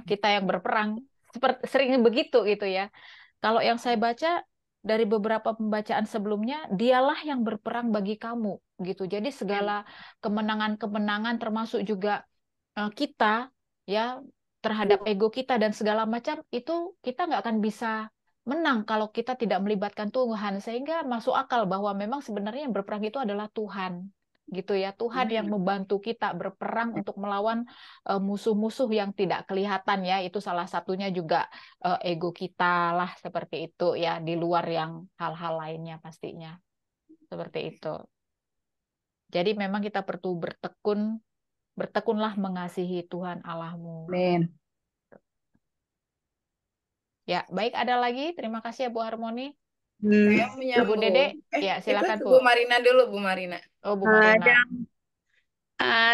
Kita yang berperang. Seperti sering begitu gitu ya. Kalau yang saya baca dari beberapa pembacaan sebelumnya, Dialah yang berperang bagi kamu gitu. Jadi segala kemenangan-kemenangan termasuk juga kita ya terhadap ego kita dan segala macam itu kita nggak akan bisa menang kalau kita tidak melibatkan Tuhan, sehingga masuk akal bahwa memang sebenarnya yang berperang itu adalah Tuhan gitu ya. Tuhan yang membantu kita berperang untuk melawan musuh-musuh yang tidak kelihatan ya. Itu salah satunya juga ego kita lah, seperti itu ya, di luar yang hal-hal lainnya pastinya seperti itu. Jadi memang kita perlu bertekunlah mengasihi Tuhan Allahmu. Amin. Ya, baik, ada lagi. Terima kasih ya Bu Harmoni. Saya Bu menyambung. Dede, ya silakan Itu Bu. Bu Marina dulu, Bu Marina. Oh, Bu Marina.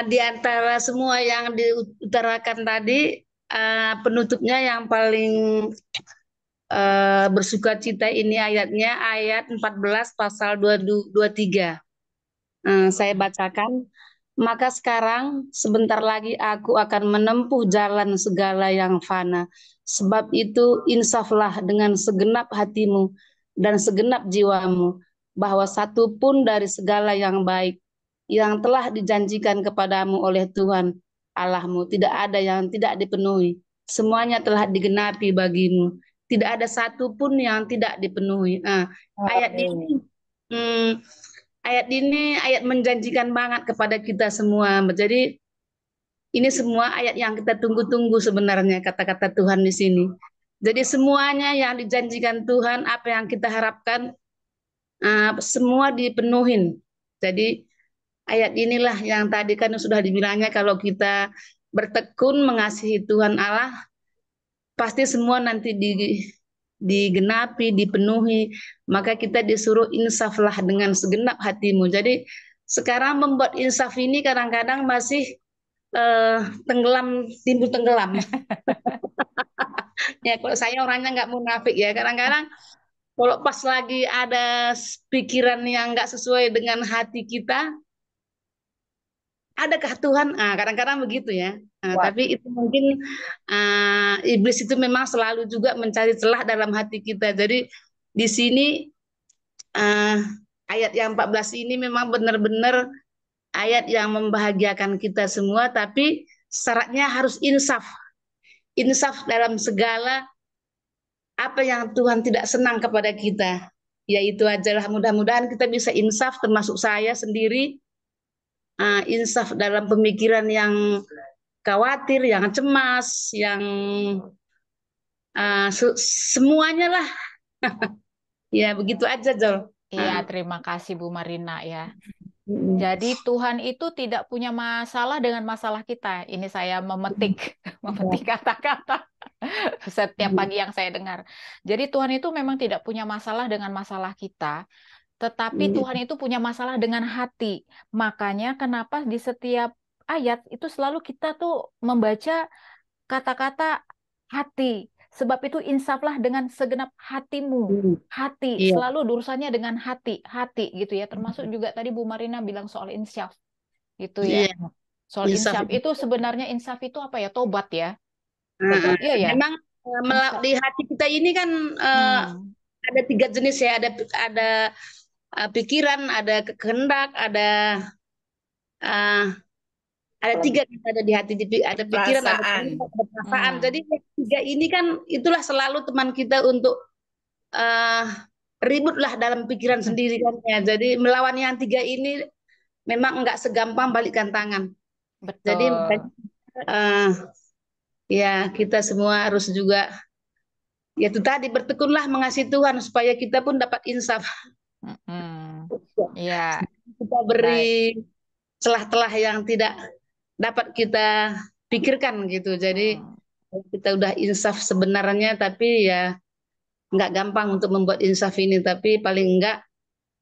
Di antara semua yang diutarakan tadi, penutupnya yang paling bersuka cita ini ayatnya, ayat 14 pasal 23. Saya bacakan. Maka sekarang sebentar lagi aku akan menempuh jalan segala yang fana. Sebab itu insaflah dengan segenap hatimu dan segenap jiwamu, bahwa satu pun dari segala yang baik yang telah dijanjikan kepadamu oleh Tuhan Allahmu tidak ada yang tidak dipenuhi. Semuanya telah digenapi bagimu. Tidak ada satu pun yang tidak dipenuhi. Ayat ini ayat menjanjikan banget kepada kita semua. Jadi ini semua ayat yang kita tunggu-tunggu sebenarnya, kata-kata Tuhan di sini. Jadi semuanya yang dijanjikan Tuhan, apa yang kita harapkan, semua dipenuhin. Jadi ayat inilah yang tadi kan sudah dibilangnya, kalau kita bertekun mengasihi Tuhan Allah, pasti semua nanti digenapi, dipenuhi. Maka kita disuruh insaflah dengan segenap hatimu. Jadi sekarang membuat insaf ini kadang-kadang masih timbul tenggelam. Ya, kalau saya orangnya nggak munafik ya. Kadang-kadang kalau pas lagi ada pikiran yang nggak sesuai dengan hati kita, adakah Tuhan? Kadang-kadang begitu ya. Nah, Kuat. tapi itu mungkin iblis itu memang selalu juga mencari celah dalam hati kita. Jadi di sini eh, ayat yang 14 ini memang benar-benar ayat yang membahagiakan kita semua, tapi syaratnya harus insaf. Insaf dalam segala apa yang Tuhan tidak senang kepada kita. Yaitu ajalah mudah-mudahan kita bisa insaf, termasuk saya sendiri, insaf dalam pemikiran yang khawatir, yang cemas, yang semuanya lah. Ya begitu aja, Jol. Iya, terima kasih Bu Marina ya. Jadi Tuhan itu tidak punya masalah dengan masalah kita. Ini saya memetik kata-kata setiap pagi yang saya dengar. Jadi Tuhan itu memang tidak punya masalah dengan masalah kita, tetapi Tuhan itu punya masalah dengan hati. Makanya kenapa di setiap ayat itu selalu kita tuh membaca kata-kata hati. Sebab itu insaflah dengan segenap hatimu. Hati, Iya. selalu urusannya dengan hati, hati gitu ya. Termasuk juga tadi Bu Marina bilang soal insaf gitu ya. Iya. Soal Insaf. insaf itu sebenarnya insaf itu apa ya? Tobat ya. Iya ya. Memang di hati kita ini kan ada 3 jenis ya. Ada pikiran, ada kehendak, uh, ada 3 kita ada di hati, ada pikiran, ada Perasaan. kehendak, ada perasaan. Jadi 3 ini kan itulah selalu teman kita untuk ributlah dalam pikiran sendiri kan ya. Jadi melawan yang 3 ini memang enggak segampang balikkan tangan. Betul. Jadi ya kita semua harus juga ya itu tadi bertekunlah mengasihi Tuhan supaya kita pun dapat insaf. Iya. Kita beri celah-celah yang tidak dapat kita pikirkan gitu. Jadi kita udah insaf sebenarnya, tapi ya nggak gampang untuk membuat insaf ini. Tapi paling enggak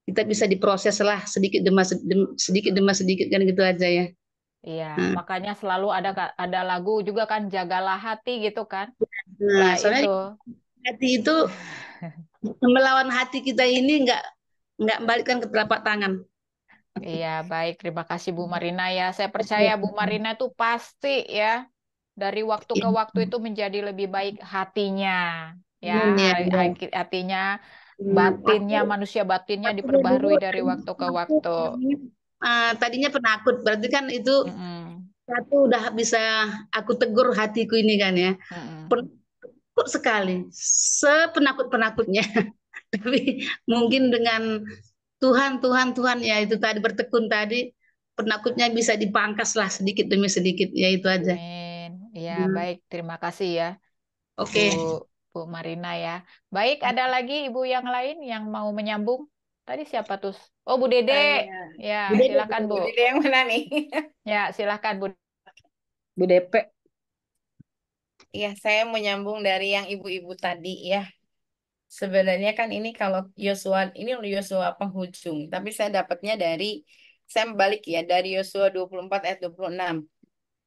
kita bisa diproses lah sedikit demi sedikit kan gitu aja ya. Iya, makanya selalu ada lagu juga kan, jagalah hati gitu kan. Nah, Nah, soalnya itu. hati itu melawan hati kita ini nggak membalikkan ke telapak tangan. Iya, baik. Terima kasih Bu Marina ya. Saya percaya Bu Marina itu pasti ya dari waktu ke waktu itu menjadi lebih baik hatinya. Ya, hatinya, batinnya, manusia batinnya diperbaharui dari waktu ke waktu. Tadinya penakut, berarti kan itu satu udah bisa aku tegur hatiku ini kan ya. Penakut sekali, sepenakut-penakutnya. Tapi mungkin dengan Tuhan ya itu tadi bertekun tadi, penakutnya bisa dipangkas lah sedikit demi sedikit, ya itu aja. Amin. Ya, baik. Terima kasih ya. Oke. Bu Marina ya. Baik, ada lagi ibu yang lain yang mau menyambung? Tadi siapa tuh? Oh, Bu Dede. Ya, silakan Bu. Bu Dede yang mana nih? Ya, silakan Bu. Bu Depe. Iya, saya menyambung dari yang ibu-ibu tadi ya. Sebenarnya kan ini kalau Yosua, ini Yosua penghujung. Tapi saya dapatnya saya balik ya, dari Yosua 24 ayat 26.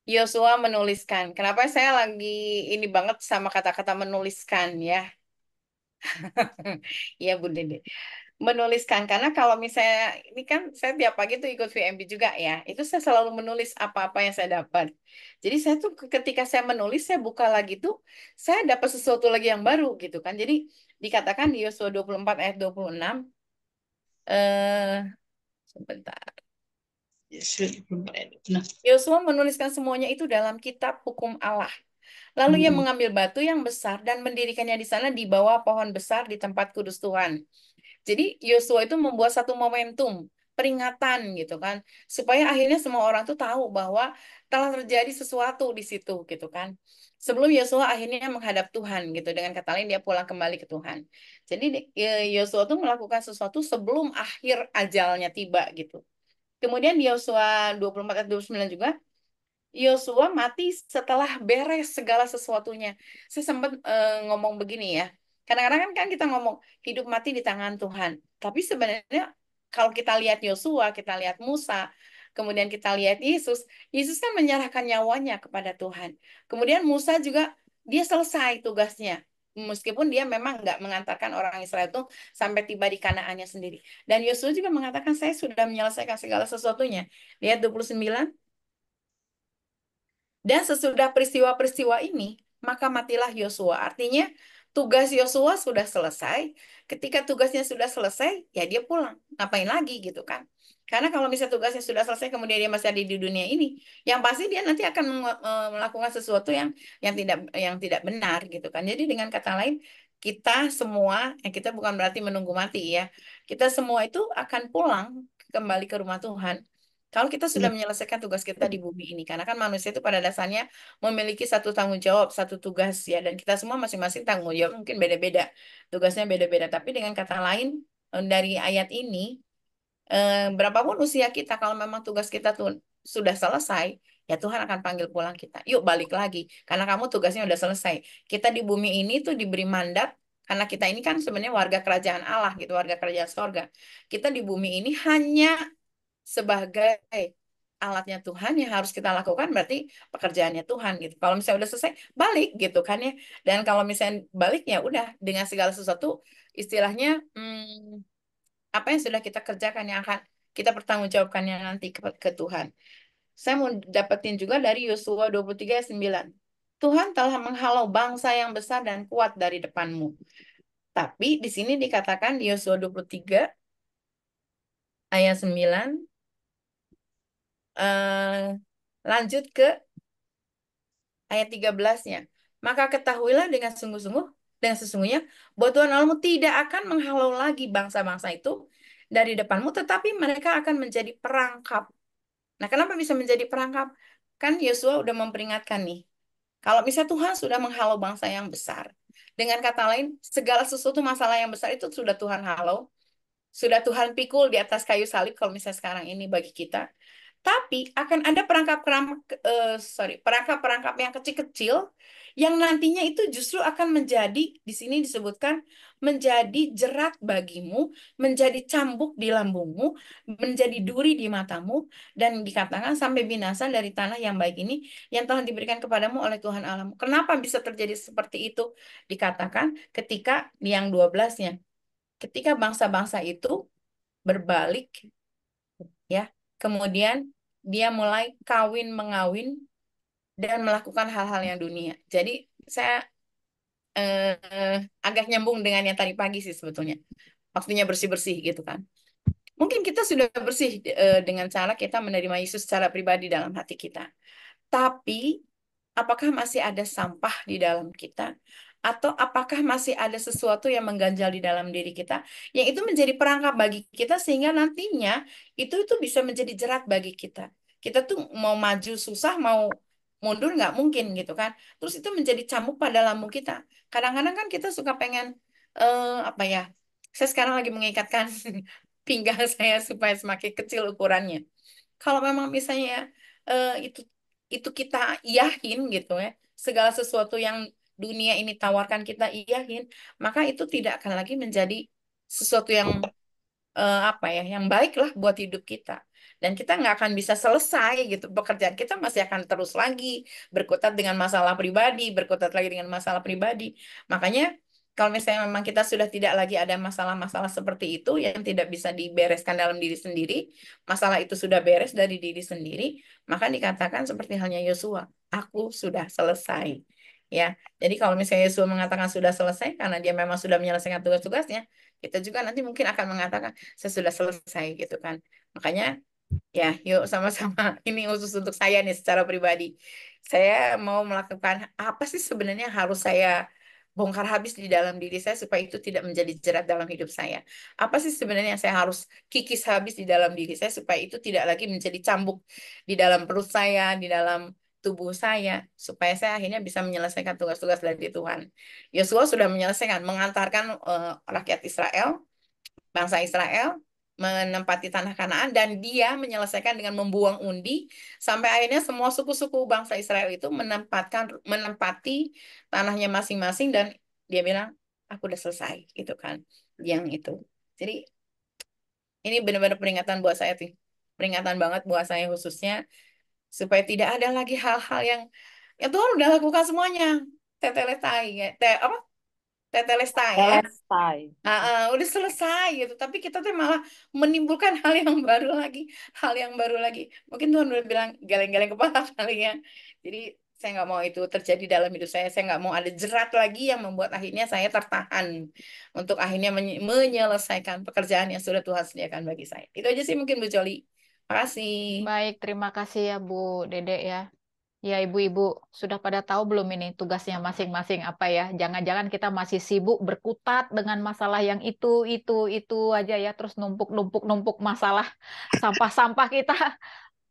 Yosua menuliskan. Kenapa saya lagi ini banget sama kata-kata menuliskan ya? Ya Bu Dede. Menuliskan karena kalau misalnya ini kan saya tiap pagi tuh ikut VMB juga ya. Itu saya selalu menulis apa-apa yang saya dapat. Jadi saya tuh ketika saya menulis saya buka lagi tuh saya dapat sesuatu lagi yang baru gitu kan. Jadi dikatakan di Yosua 24 ayat 26 sebentar. Yosua menuliskan semuanya itu dalam kitab hukum Allah. Lalu ia mengambil batu yang besar dan mendirikannya di sana di bawah pohon besar di tempat kudus Tuhan. Jadi Yosua itu membuat satu momentum peringatan gitu kan, supaya akhirnya semua orang tuh tahu bahwa telah terjadi sesuatu di situ gitu kan. Sebelum Yosua akhirnya menghadap Tuhan gitu, dengan kata lain dia pulang kembali ke Tuhan. Jadi Yosua tuh melakukan sesuatu sebelum akhir ajalnya tiba gitu. Kemudian di Yosua 24 ayat 29 juga, Yosua mati setelah beres segala sesuatunya. Saya sempat ngomong begini ya. Kadang-kadang kan kita ngomong hidup mati di tangan Tuhan. Tapi sebenarnya kalau kita lihat Yosua, kita lihat Musa, kemudian kita lihat Yesus, Yesus kan menyerahkan nyawanya kepada Tuhan. Kemudian Musa juga dia selesai tugasnya. Meskipun dia memang nggak mengantarkan orang Israel itu sampai tiba di Kanaannya sendiri. Dan Yosua juga mengatakan saya sudah menyelesaikan segala sesuatunya. Lihat 29. Dan sesudah peristiwa-peristiwa ini, maka matilah Yosua. Artinya tugas Yosua sudah selesai. Ketika tugasnya sudah selesai, ya dia pulang. Ngapain lagi gitu kan? Karena kalau misalnya tugasnya sudah selesai, kemudian dia masih ada di dunia ini, yang pasti dia nanti akan melakukan sesuatu yang tidak benar gitu kan. Jadi dengan kata lain, kita semua, kita bukan berarti menunggu mati ya. Kita semua itu akan pulang kembali ke rumah Tuhan kalau kita sudah menyelesaikan tugas kita di bumi ini, karena kan manusia itu pada dasarnya memiliki satu tanggung jawab, satu tugas ya, dan kita semua masing-masing tanggung jawab mungkin beda-beda, tugasnya beda-beda. Tapi dengan kata lain dari ayat ini, berapapun usia kita, kalau memang tugas kita tuh sudah selesai, ya Tuhan akan panggil pulang kita. Yuk balik lagi, karena kamu tugasnya udah selesai. Kita di bumi ini tuh diberi mandat. Karena kita ini kan sebenarnya warga kerajaan Allah gitu, warga kerajaan sorga. Kita di bumi ini hanya sebagai alatnya Tuhan yang harus kita lakukan berarti pekerjaannya Tuhan gitu. Kalau misalnya udah selesai balik gitu kan ya. Dan kalau misalnya balik ya udah dengan segala sesuatu istilahnya apa yang sudah kita kerjakan yang akan kita pertanggungjawabkannya nanti ke Tuhan. Saya mau dapetin juga dari Yosua 23 ayat 9. Tuhan telah menghalau bangsa yang besar dan kuat dari depanmu. Tapi di sini dikatakan di Yosua 23 ayat 9 lanjut ke ayat 13-nya. Maka ketahuilah dengan sesungguhnya bahwa Tuhan Allahmu tidak akan menghalau lagi bangsa-bangsa itu dari depanmu, tetapi mereka akan menjadi perangkap. Nah, kenapa bisa menjadi perangkap? Kan Yosua udah memperingatkan nih. Kalau misalnya Tuhan sudah menghalau bangsa yang besar, dengan kata lain, segala sesuatu masalah yang besar itu sudah Tuhan halau, sudah Tuhan pikul di atas kayu salib kalau misalnya sekarang ini bagi kita. Tapi akan ada perangkap-perangkap yang kecil-kecil yang nantinya itu justru akan menjadi, di sini disebutkan, menjadi jerat bagimu, menjadi cambuk di lambungmu, menjadi duri di matamu, dan dikatakan sampai binasa dari tanah yang baik ini yang telah diberikan kepadamu oleh Tuhan Allahmu. Kenapa bisa terjadi seperti itu? Dikatakan ketika yang 12-nya, ketika bangsa-bangsa itu berbalik, ya, kemudian dia mulai kawin mengawin dan melakukan hal-hal yang dunia. Jadi saya agak nyambung dengan yang tadi pagi sih sebetulnya. Waktunya bersih-bersih gitu kan. Mungkin kita sudah bersih dengan cara kita menerima Yesus secara pribadi dalam hati kita. Tapi apakah masih ada sampah di dalam kita? Atau apakah masih ada sesuatu yang mengganjal di dalam diri kita yang itu menjadi perangkap bagi kita sehingga nantinya itu bisa menjadi jerat bagi kita. Kita tuh mau maju susah, mau mundur nggak mungkin gitu kan. Terus itu menjadi cambuk pada lambung kita. Kadang-kadang kan kita suka pengen apa ya? Saya sekarang lagi mengikatkan pinggang saya supaya semakin kecil ukurannya. Kalau memang misalnya itu kita iyahin gitu ya, segala sesuatu yang dunia ini tawarkan kita iyahin, maka itu tidak akan lagi menjadi sesuatu yang apa ya, yang baik lah buat hidup kita. Dan kita nggak akan bisa selesai gitu. Pekerjaan kita masih akan terus lagi berkutat dengan masalah pribadi, berkutat lagi dengan masalah pribadi. Makanya kalau misalnya memang kita sudah tidak lagi ada masalah-masalah seperti itu yang tidak bisa dibereskan dalam diri sendiri, masalah itu sudah beres dari diri sendiri, maka dikatakan seperti halnya Yosua, aku sudah selesai. Ya, jadi kalau misalnya Yosua mengatakan sudah selesai karena dia memang sudah menyelesaikan tugas-tugasnya, kita juga nanti mungkin akan mengatakan saya sudah selesai gitu kan. Makanya ya, yuk sama-sama. Ini khusus untuk saya nih secara pribadi. Saya mau melakukan apa sih sebenarnya yang harus saya bongkar habis di dalam diri saya supaya itu tidak menjadi jerat dalam hidup saya. Apa sih sebenarnya yang saya harus kikis habis di dalam diri saya supaya itu tidak lagi menjadi cambuk di dalam perut saya, di dalam tubuh saya, supaya saya akhirnya bisa menyelesaikan tugas-tugas dari Tuhan. Yosua sudah menyelesaikan, mengantarkan rakyat Israel, bangsa Israel menempati tanah Kanaan dan dia menyelesaikan dengan membuang undi sampai akhirnya semua suku-suku bangsa Israel itu menempati tanahnya masing-masing dan dia bilang aku udah selesai gitu kan yang itu. Jadi ini benar-benar peringatan buat saya tuh. Peringatan banget buat saya khususnya supaya tidak ada lagi hal-hal yang Tuhan udah lakukan semuanya. Teteletai ya. Apa? tetelestai ya. Telestai. Udah selesai gitu, tapi kita tuh malah menimbulkan hal yang baru lagi, hal yang baru lagi. Mungkin Tuhan udah bilang geleng-geleng kepala kali ya. Jadi saya nggak mau itu terjadi dalam hidup saya. Saya nggak mau ada jerat lagi yang membuat akhirnya saya tertahan untuk akhirnya menyelesaikan pekerjaan yang sudah Tuhan sediakan bagi saya. Itu aja sih mungkin Bu Joli. Makasih. Baik, terima kasih ya Bu Dede ya. Ya, ibu-ibu sudah pada tahu belum ini tugasnya masing-masing apa ya? Jangan-jangan kita masih sibuk berkutat dengan masalah yang itu aja ya, terus numpuk masalah, sampah-sampah kita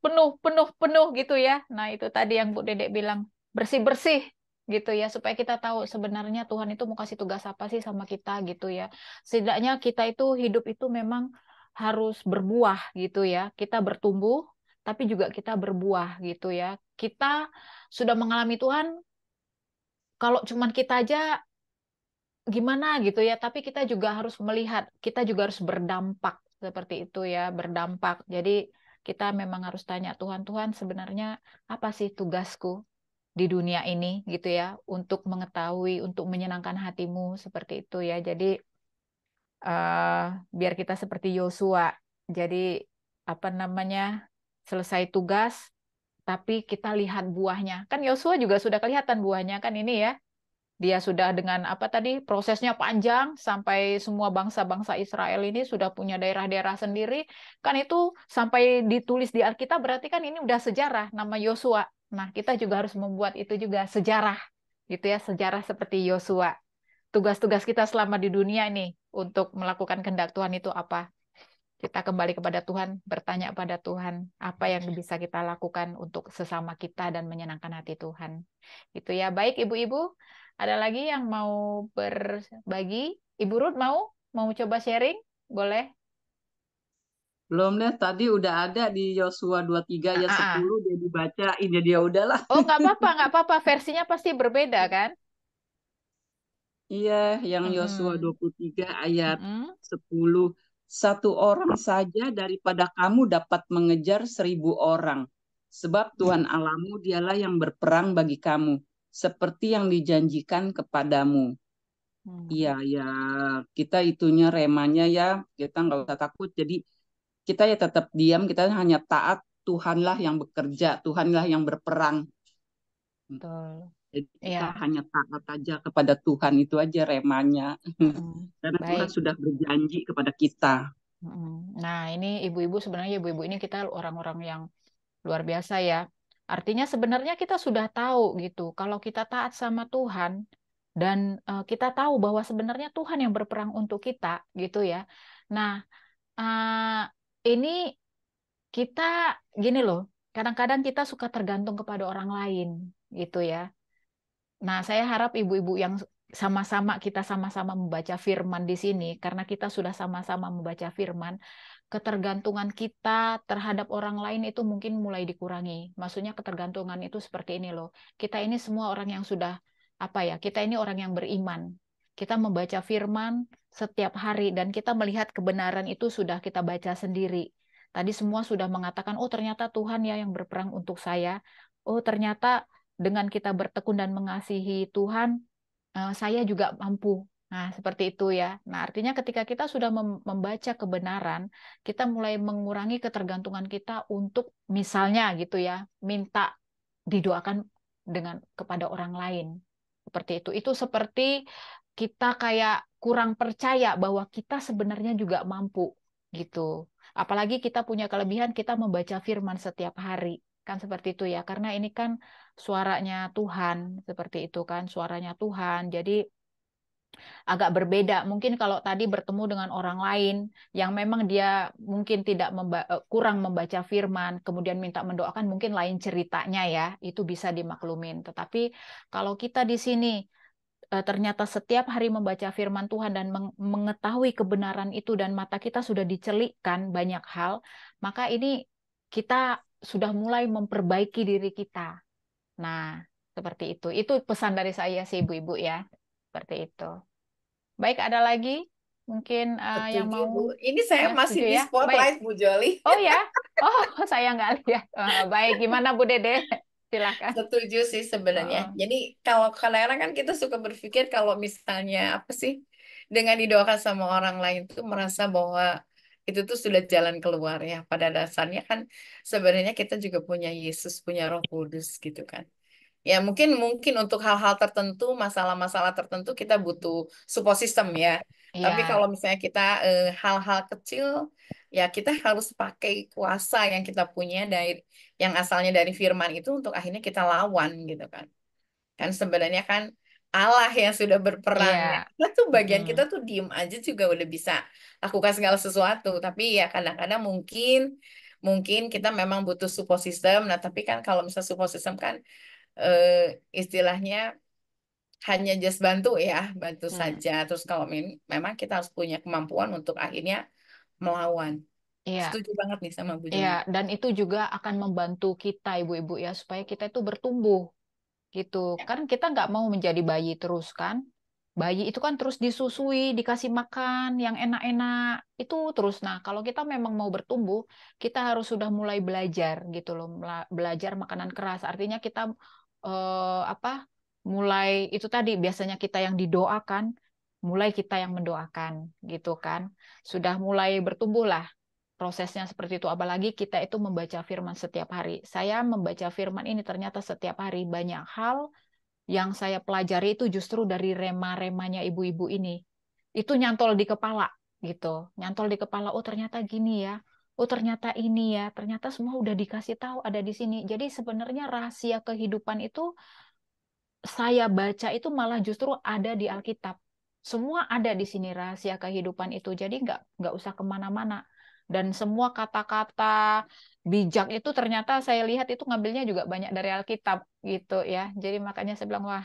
penuh gitu ya. Nah, itu tadi yang Bu Dedek bilang, bersih-bersih gitu ya, supaya kita tahu sebenarnya Tuhan itu mau kasih tugas apa sih sama kita gitu ya. Setidaknya kita itu hidup itu memang harus berbuah gitu ya. Kita bertumbuh tapi juga kita berbuah gitu ya. Kita sudah mengalami Tuhan, kalau cuman kita aja gimana gitu ya, tapi kita juga harus melihat, kita juga harus berdampak seperti itu ya, berdampak. Jadi kita memang harus tanya Tuhan, Tuhan sebenarnya apa sih tugasku di dunia ini gitu ya, untuk mengetahui, untuk menyenangkan hatimu seperti itu ya. Jadi biar kita seperti Yosua, jadi apa namanya, selesai tugas, tapi kita lihat buahnya. Kan Yosua juga sudah kelihatan buahnya kan ini ya. Dia sudah dengan apa tadi prosesnya panjang sampai semua bangsa-bangsa Israel ini sudah punya daerah-daerah sendiri. Kan itu sampai ditulis di Alkitab berarti kan ini udah sejarah nama Yosua. Nah, kita juga harus membuat itu juga sejarah gitu ya, sejarah seperti Yosua. Tugas-tugas kita selama di dunia ini untuk melakukan kehendak Tuhan itu apa? Kita kembali kepada Tuhan, bertanya pada Tuhan, apa yang bisa kita lakukan untuk sesama kita dan menyenangkan hati Tuhan. Itu ya, baik ibu-ibu. Ada lagi yang mau berbagi? Ibu Ruth mau coba sharing? Boleh? Belum deh, tadi udah ada di Yosua 23 ayat 10 dia dibacain, ya dia udahlah. Oh, nggak apa-apa. Versinya pasti berbeda kan? Iya, yang Yosua 23 ayat 10. Satu orang saja daripada kamu dapat mengejar 1000 orang. Sebab Tuhan Allahmu dialah yang berperang bagi kamu, seperti yang dijanjikan kepadamu. Iya, ya kita itunya remanya ya, kita nggak usah takut. Jadi kita ya tetap diam, kita hanya taat. Tuhanlah yang bekerja, Tuhanlah yang berperang. Betul. Jadi kita hanya taat aja kepada Tuhan, itu aja remanya. Karena Tuhan sudah berjanji kepada kita. Nah, ini ibu-ibu sebenarnya ibu-ibu ini kita orang-orang yang luar biasa ya. Artinya sebenarnya kita sudah tahu gitu, kalau kita taat sama Tuhan dan kita tahu bahwa sebenarnya Tuhan yang berperang untuk kita gitu ya. Nah, ini kita gini loh, kadang-kadang kita suka tergantung kepada orang lain gitu ya. Nah, saya harap ibu-ibu yang kita sama-sama membaca firman di sini, karena kita sudah sama-sama membaca firman, ketergantungan kita terhadap orang lain itu mungkin mulai dikurangi. Maksudnya ketergantungan itu seperti ini loh. Kita ini semua orang yang sudah, kita ini orang yang beriman. Kita membaca firman setiap hari dan kita melihat kebenaran itu sudah kita baca sendiri. Tadi semua sudah mengatakan, oh ternyata Tuhan ya yang berperang untuk saya. Oh ternyata dengan kita bertekun dan mengasihi Tuhan, saya juga mampu. Nah, seperti itu ya. Nah, artinya ketika kita sudah membaca kebenaran, kita mulai mengurangi ketergantungan kita untuk misalnya gitu ya, minta didoakan kepada orang lain. Seperti itu. Itu seperti kita kayak kurang percaya bahwa kita sebenarnya juga mampu gitu. Apalagi kita punya kelebihan kita membaca firman setiap hari. Kan seperti itu ya. Karena ini kan suaranya Tuhan, seperti itu kan, suaranya Tuhan. Jadi agak berbeda. Mungkin kalau tadi bertemu dengan orang lain yang memang dia mungkin kurang membaca firman, kemudian minta mendoakan, mungkin lain ceritanya ya, itu bisa dimaklumin. Tetapi kalau kita di sini ternyata setiap hari membaca firman Tuhan dan mengetahui kebenaran itu dan mata kita sudah dicelikkan banyak hal, maka ini kita sudah mulai memperbaiki diri kita. Nah, seperti itu. Itu pesan dari saya sih ibu-ibu ya. Seperti itu. Baik, ada lagi mungkin yang mau. Bu. Ini saya masih di spotlight, Bu Joli. Oh ya? Oh, saya nggak lihat. Baik, gimana Bu Dede? Silakan. Setuju sih sebenarnya. Heeh. Jadi kalau kadang-kadang kan kita suka berpikir kalau misalnya apa sih dengan didoakan sama orang lain tuh merasa bahwa itu tuh sudah jalan keluar ya. Pada dasarnya kan sebenarnya kita juga punya Yesus, punya Roh Kudus gitu kan. Ya mungkin mungkin untuk hal-hal tertentu, masalah-masalah tertentu kita butuh support system ya. Tapi Iya, kalau misalnya kita hal-hal kecil, ya kita harus pakai kuasa yang kita punya dari yang asalnya dari firman itu untuk akhirnya kita lawan gitu kan. Kan sebenarnya kan Allah yang sudah berperang ya. iya. Kita tuh bagian kita Mm-mm. tuh diem aja juga udah bisa lakukan segala sesuatu. Tapi ya kadang-kadang mungkin mungkin kita memang butuh support system. Nah, tapi kan kalau misalnya support system kan istilahnya hanya just bantu ya, bantu Hmm. saja. Terus kalau memang kita harus punya kemampuan untuk akhirnya melawan. Iya, Setuju banget nih sama Bu iya. Joni. Dan itu juga akan membantu kita, ibu-ibu ya, supaya kita itu bertumbuh gitu. Kan kita nggak mau menjadi bayi terus kan. Bayi itu kan terus disusui, dikasih makan yang enak-enak, itu terus. Nah, kalau kita memang mau bertumbuh, kita harus sudah mulai belajar gitu loh, belajar makanan keras. Artinya kita apa? Mulai itu tadi biasanya kita yang didoakan, mulai kita yang mendoakan gitu kan. Sudah mulai bertumbuh lah prosesnya seperti itu. Apalagi kita itu membaca firman setiap hari. Saya membaca firman ini ternyata setiap hari banyak hal yang saya pelajari itu justru dari rema-remanya ibu-ibu ini. Itu nyantol di kepala gitu. Nyantol di kepala, oh ternyata gini ya. Oh ternyata ini ya. Ternyata semua udah dikasih tahu ada di sini. Jadi sebenarnya rahasia kehidupan itu saya baca itu malah justru ada di Alkitab. Semua ada di sini rahasia kehidupan itu. Jadi nggak usah kemana-mana. Dan semua kata-kata bijak itu ternyata saya lihat itu ngambilnya juga banyak dari Alkitab gitu ya. Jadi makanya saya bilang wah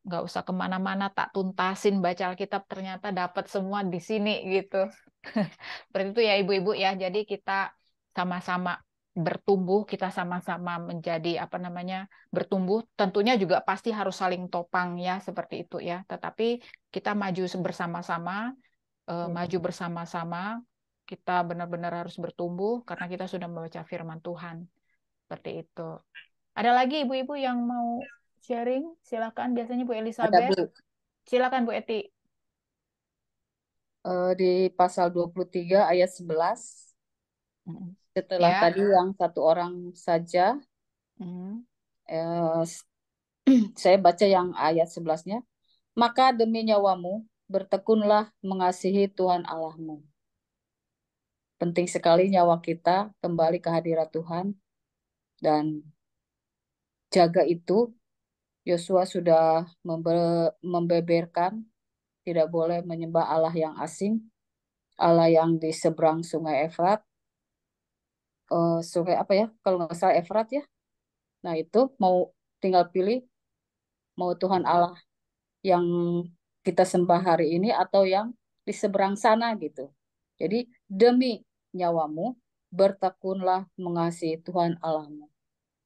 nggak usah kemana-mana tak tuntasin baca Alkitab ternyata dapat semua di sini gitu. Seperti itu ya ibu-ibu ya. Jadi kita sama-sama bertumbuh, kita sama-sama menjadi apa namanya bertumbuh. Tentunya juga pasti harus saling topang ya seperti itu ya. Tetapi kita maju bersama-sama, maju bersama-sama. Kita benar-benar harus bertumbuh karena kita sudah membaca firman Tuhan. Seperti itu. Ada lagi ibu-ibu yang mau sharing? Silakan. Biasanya Bu Ada Elizabeth. Bu, Silakan Bu Eti. di pasal 23 ayat 11. Setelah Ya. tadi yang satu orang saja, Mm. eh, saya baca yang ayat 11-nya. Maka demi nyawamu, bertekunlah mengasihi Tuhan Allahmu. Penting sekali nyawa kita kembali ke hadirat Tuhan dan jaga itu. Yosua sudah membeberkan tidak boleh menyembah Allah yang asing, Allah yang di seberang Sungai Efrat, sungai apa ya? Kalau nggak salah Efrat ya. Nah itu mau tinggal pilih mau Tuhan Allah yang kita sembah hari ini atau yang di seberang sana gitu. Jadi demi nyawamu bertekunlah mengasihi Tuhan Allahmu.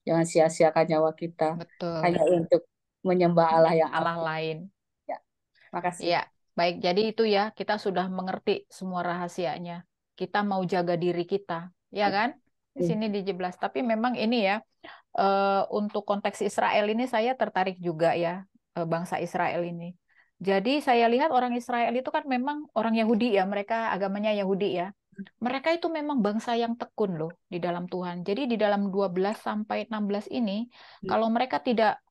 Jangan sia-siakan nyawa kita Betul. hanya untuk menyembah Allah yang Allah asing. lain. Ya, makasih. Iya, baik. Jadi itu ya, kita sudah mengerti semua rahasianya. Kita mau jaga diri kita, ya kan? Di sini dijelas. Tapi memang ini ya, untuk konteks Israel ini saya tertarik juga ya, bangsa Israel ini. Jadi saya lihat orang Israel itu kan memang orang Yahudi ya, mereka agamanya Yahudi ya. Mereka itu memang bangsa yang tekun loh di dalam Tuhan. Jadi di dalam 12 sampai 16 ini, kalau mereka tidak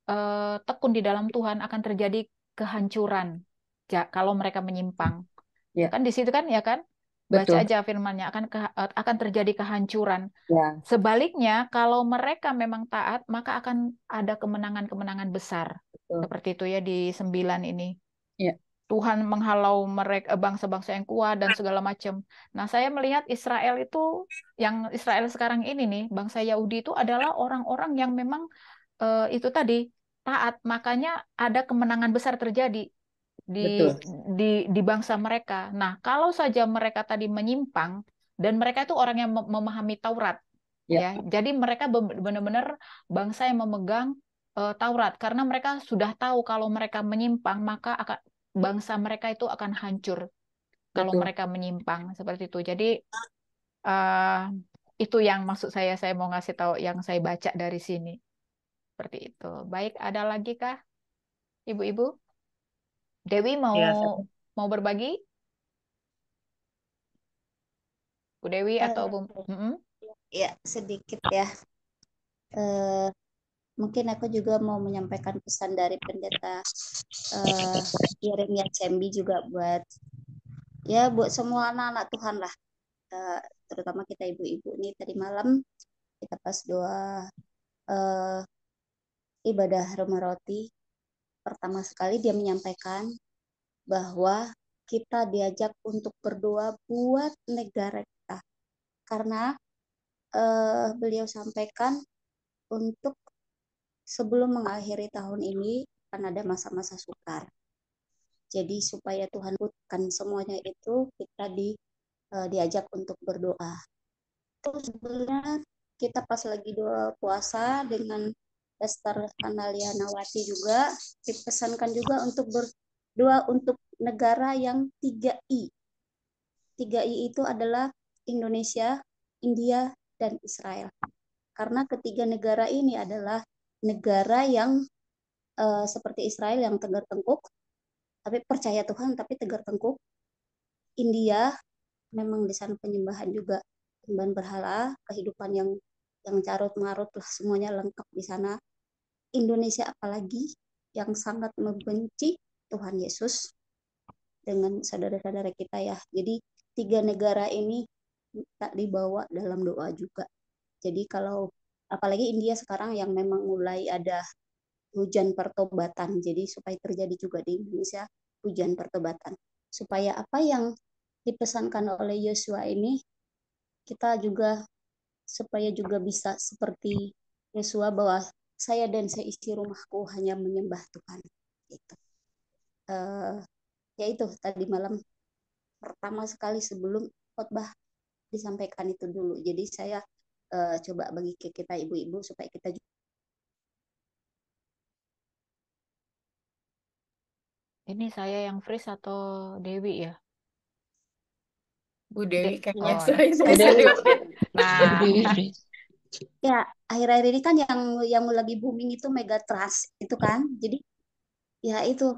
tekun di dalam Tuhan akan terjadi kehancuran. Kalau mereka menyimpang. Ya, Kan di situ kan ya kan? Baca betul. aja firman-Nya akan terjadi kehancuran. Ya, Sebaliknya, kalau mereka memang taat, maka akan ada kemenangan-kemenangan besar. betul. Seperti itu ya di 9 ini. Ya, Tuhan menghalau mereka bangsa-bangsa yang kuat dan segala macam. Nah, saya melihat Israel itu yang Israel sekarang ini nih, bangsa Yahudi itu adalah orang-orang yang memang itu tadi taat, makanya ada kemenangan besar terjadi di betul. di bangsa mereka. Nah, kalau saja mereka tadi menyimpang dan mereka itu orang yang memahami Taurat, Ya, ya. Jadi mereka benar-benar bangsa yang memegang Taurat karena mereka sudah tahu kalau mereka menyimpang maka bangsa mereka itu akan hancur kalau betul. mereka menyimpang seperti itu. Jadi itu yang maksud saya mau ngasih tahu yang saya baca dari sini. Seperti itu. Baik, ada lagi kah Ibu-ibu? Dewi mau Ya, berbagi? Bu Dewi atau Bu? Ya, sedikit ya. Mungkin aku juga mau menyampaikan pesan dari pendeta Yeremia Cembi juga buat semua anak-anak Tuhan lah. Terutama kita ibu-ibu nih tadi malam kita pas doa ibadah rumah roti, pertama sekali dia menyampaikan bahwa kita diajak untuk berdoa buat negara kita. Karena beliau sampaikan untuk sebelum mengakhiri tahun ini akan ada masa-masa sukar. Jadi supaya Tuhan bukan semuanya itu kita diajak untuk berdoa. Terus sebenarnya kita pas lagi doa puasa dengan Esther Analianawati juga dipesankan juga untuk berdoa untuk negara yang 3I. 3I itu adalah Indonesia, India, dan Israel. Karena ketiga negara ini adalah negara yang seperti Israel yang tegar tengkuk, tapi percaya Tuhan tapi tegar tengkuk. India memang di sana penyembahan juga, penyembahan berhala, kehidupan yang carut marut lah, semuanya lengkap di sana. Indonesia apalagi yang sangat membenci Tuhan Yesus dengan saudara-saudara kita ya. Jadi 3 negara ini tak dibawa dalam doa juga. Jadi kalau apalagi India sekarang yang memang mulai ada hujan pertobatan. Jadi supaya terjadi juga di Indonesia hujan pertobatan. Supaya apa yang dipesankan oleh Yosua ini kita juga supaya juga bisa seperti Yosua bahwa saya dan seisi rumahku hanya menyembah Tuhan. Gitu. Ya itu tadi malam pertama sekali sebelum khotbah disampaikan itu dulu. Jadi saya coba bagi ke kita ibu-ibu supaya kita juga. Ini saya yang freeze atau Dewi ya? Bu Dewi kayaknya Oh, saya Bu Dewi. Nah, ya akhir-akhir ini kan yang lagi booming itu Megatrust itu kan. Jadi ya itu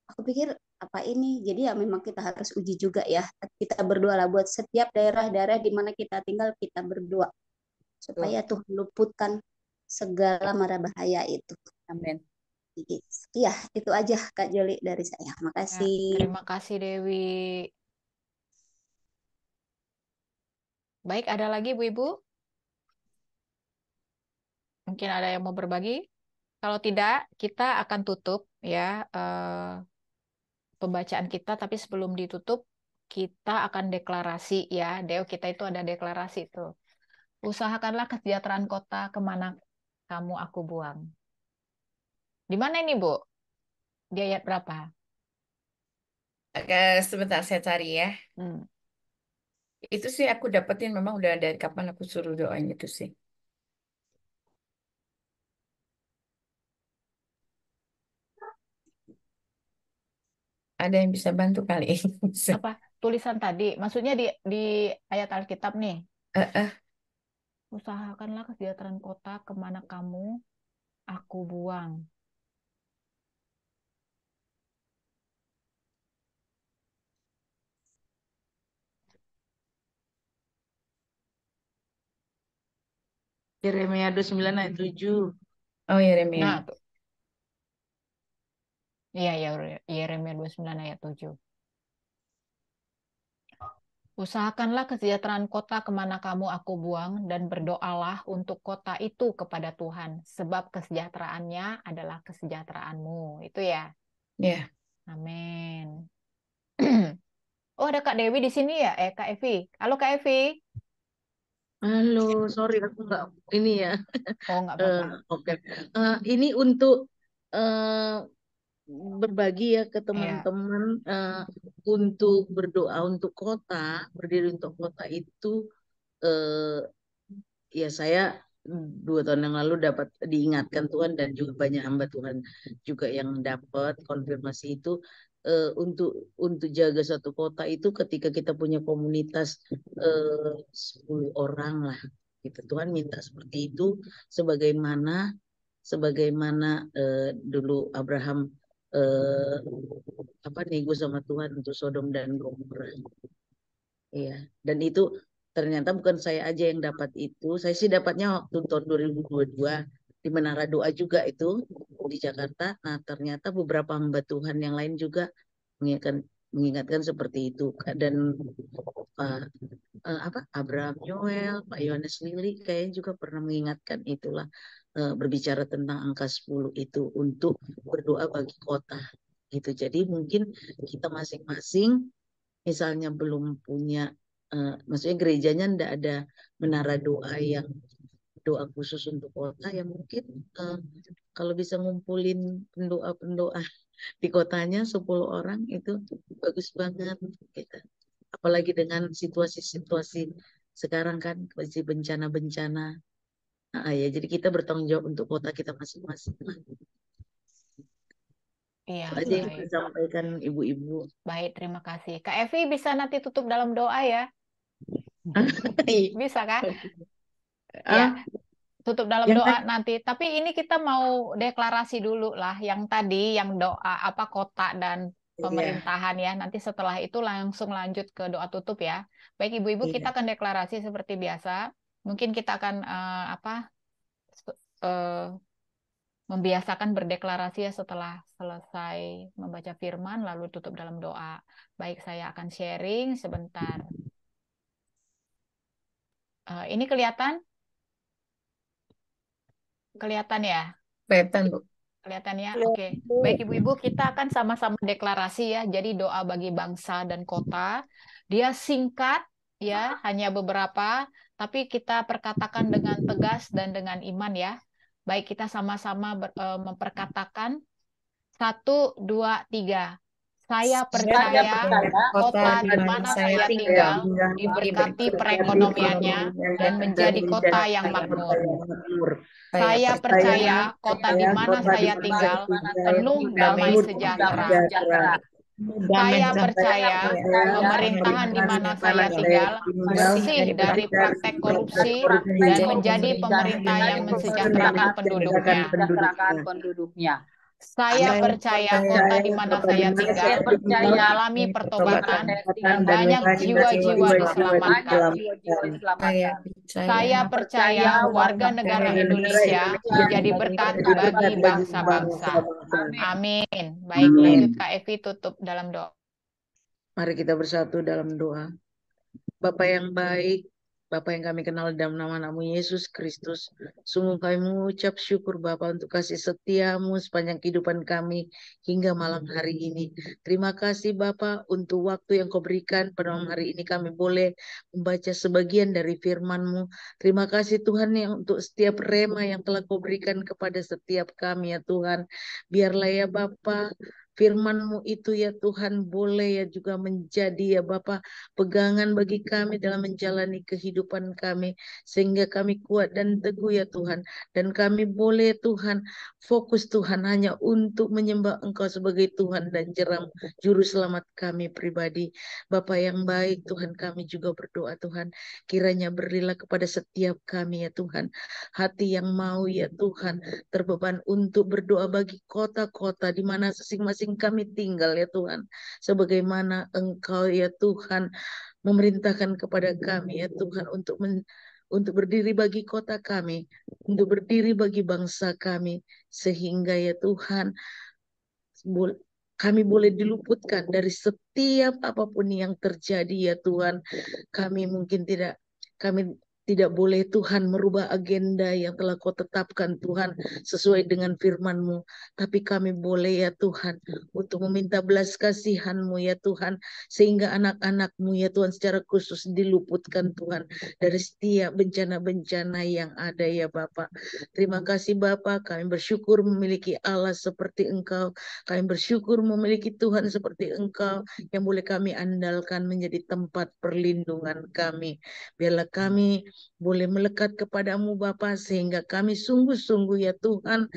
aku pikir apa ini. Jadi ya memang kita harus uji juga ya. Kita berdoa lah buat setiap daerah-daerah di mana kita tinggal, kita berdoa supaya Tuhan luputkan segala mara bahaya itu. Amin. Iya, itu aja Kak Joli dari saya. ya, Makasih. terima kasih Dewi. Baik, ada lagi Bu Ibu? Mungkin ada yang mau berbagi? Kalau tidak, kita akan tutup ya pembacaan kita. Tapi sebelum ditutup, kita akan deklarasi ya. Deo, kita itu ada deklarasi itu. Usahakanlah kesejahteraan kota kemana kamu aku buang. Di mana ini Bu? Di ayat berapa? Sebentar saya cari ya. Itu sih aku dapetin memang udah dari kapan aku suruh doain itu sih. Ada yang bisa bantu kali? Apa? Tulisan tadi. Maksudnya di ayat Alkitab nih. Usahakanlah kesejahteraan kota kemana kamu aku buang. Yeremia 29 ayat 7. Oh, Yeremia. Nah, tuh. Iya, ya, Yeremia 29 ayat 7. Usahakanlah kesejahteraan kota kemana kamu aku buang, dan berdoalah untuk kota itu kepada Tuhan, sebab kesejahteraannya adalah kesejahteraanmu. Itu ya? Ya. Amin. Oh, ada Kak Dewi di sini ya? Kak Evi. Halo Kak Evi. Halo, sorry aku nggak ini ya. Oh, nggak apa-apa. Oke. Ini untuk berbagi ya ke teman-teman untuk berdoa untuk kota, berdiri untuk kota itu ya saya 2 tahun yang lalu dapat diingatkan Tuhan dan juga banyak hamba Tuhan juga yang dapat konfirmasi itu untuk jaga satu kota itu ketika kita punya komunitas 10 orang lah gitu. Tuhan minta seperti itu sebagaimana sebagaimana dulu Abraham nego sama Tuhan untuk Sodom dan Gomora. Iya, dan itu ternyata bukan saya aja yang dapat itu. Saya sih dapatnya waktu tahun 2022 di Menara Doa juga itu di Jakarta. Nah, ternyata beberapa hamba Tuhan yang lain juga mengingatkan seperti itu. Dan Abraham Joel, Pak Yohanes Lili kayaknya juga pernah mengingatkan itulah, berbicara tentang angka 10 itu untuk berdoa bagi kota gitu. Jadi mungkin kita masing-masing misalnya belum punya, maksudnya gerejanya ndak ada menara doa yang doa khusus untuk kota, ya mungkin kalau bisa ngumpulin pendoa-pendoa di kotanya 10 orang itu bagus banget gitu. Apalagi dengan situasi-situasi sekarang kan masih bencana-bencana. Nah, ya jadi kita bertanggung jawab untuk kota kita masing-masing. Iya, Itu aja yang saya sampaikan ibu-ibu. baik, terima kasih. Kak Evi bisa nanti tutup dalam doa ya? Bisa kan? Ya, tutup dalam yang doa nanti. Tapi ini kita mau deklarasi dulu lah, yang tadi, yang doa kota dan pemerintahan ya. Nanti setelah itu langsung lanjut ke doa tutup ya. Baik ibu-ibu, kita akan deklarasi seperti biasa. Mungkin kita akan membiasakan berdeklarasi ya setelah selesai membaca firman lalu tutup dalam doa. Baik, saya akan sharing sebentar. Ini kelihatan? Kelihatan ya? Kelihatan, Bu. Kelihatan ya? Oke. Baik ibu-ibu, kita akan sama-sama deklarasi ya. Jadi doa bagi bangsa dan kota. Dia singkat ya, hanya beberapa, tapi kita perkatakan dengan tegas dan dengan iman ya. Baik, kita sama-sama memperkatakan 1, 2, 3. Saya percaya kota di mana saya tinggal diberkati perekonomiannya dan menjadi kota yang makmur. Saya percaya kota di mana saya tinggal penuh damai sejahtera. Saya percaya pemerintahan di mana saya tinggal bersih dari praktek korupsi dan menjadi pemerintah yang mensejahterakan penduduknya. Saya percaya kota di mana saya tinggal mengalami pertobatan dan banyak jiwa-jiwa diselamatkan. Saya percaya warga negara Indonesia menjadi berkat bagi bangsa-bangsa. Amin. Baik, lanjut Kak Evi tutup dalam doa. Mari kita bersatu dalam doa. Bapa yang baik, Bapa yang kami kenal dalam nama-Mu Yesus Kristus, sungguh kami mengucap syukur Bapa untuk kasih setia-Mu sepanjang kehidupan kami hingga malam hari ini. Terima kasih Bapa untuk waktu yang Kau berikan pada malam hari ini kami boleh membaca sebagian dari firman-Mu. Terima kasih Tuhan yang untuk setiap rema yang telah Kau berikan kepada setiap kami ya Tuhan. Biarlah ya Bapa, firman-Mu itu ya Tuhan boleh ya juga menjadi ya Bapa pegangan bagi kami dalam menjalani kehidupan kami sehingga kami kuat dan teguh ya Tuhan, dan kami boleh Tuhan fokus Tuhan hanya untuk menyembah Engkau sebagai Tuhan dan juru selamat kami pribadi. Bapa yang baik Tuhan, kami juga berdoa Tuhan kiranya berilah kepada setiap kami ya Tuhan hati yang mau ya Tuhan terbeban untuk berdoa bagi kota-kota di mana masing-masing kami tinggal ya Tuhan, sebagaimana Engkau ya Tuhan memerintahkan kepada kami ya Tuhan untuk berdiri bagi kota kami, untuk berdiri bagi bangsa kami, sehingga ya Tuhan kami boleh diluputkan dari setiap apapun yang terjadi ya Tuhan. Kami tidak boleh Tuhan merubah agenda yang telah Kau tetapkan Tuhan sesuai dengan firman-Mu. Tapi kami boleh ya Tuhan untuk meminta belas kasihan-Mu ya Tuhan. Sehingga anak-anak-Mu ya Tuhan secara khusus diluputkan Tuhan dari setiap bencana-bencana yang ada ya Bapa. Terima kasih Bapa, kami bersyukur memiliki Allah seperti Engkau. Kami bersyukur memiliki Tuhan seperti Engkau yang boleh kami andalkan menjadi tempat perlindungan kami. Biarlah kami boleh melekat kepadamu Bapa sehingga kami sungguh-sungguh ya Tuhan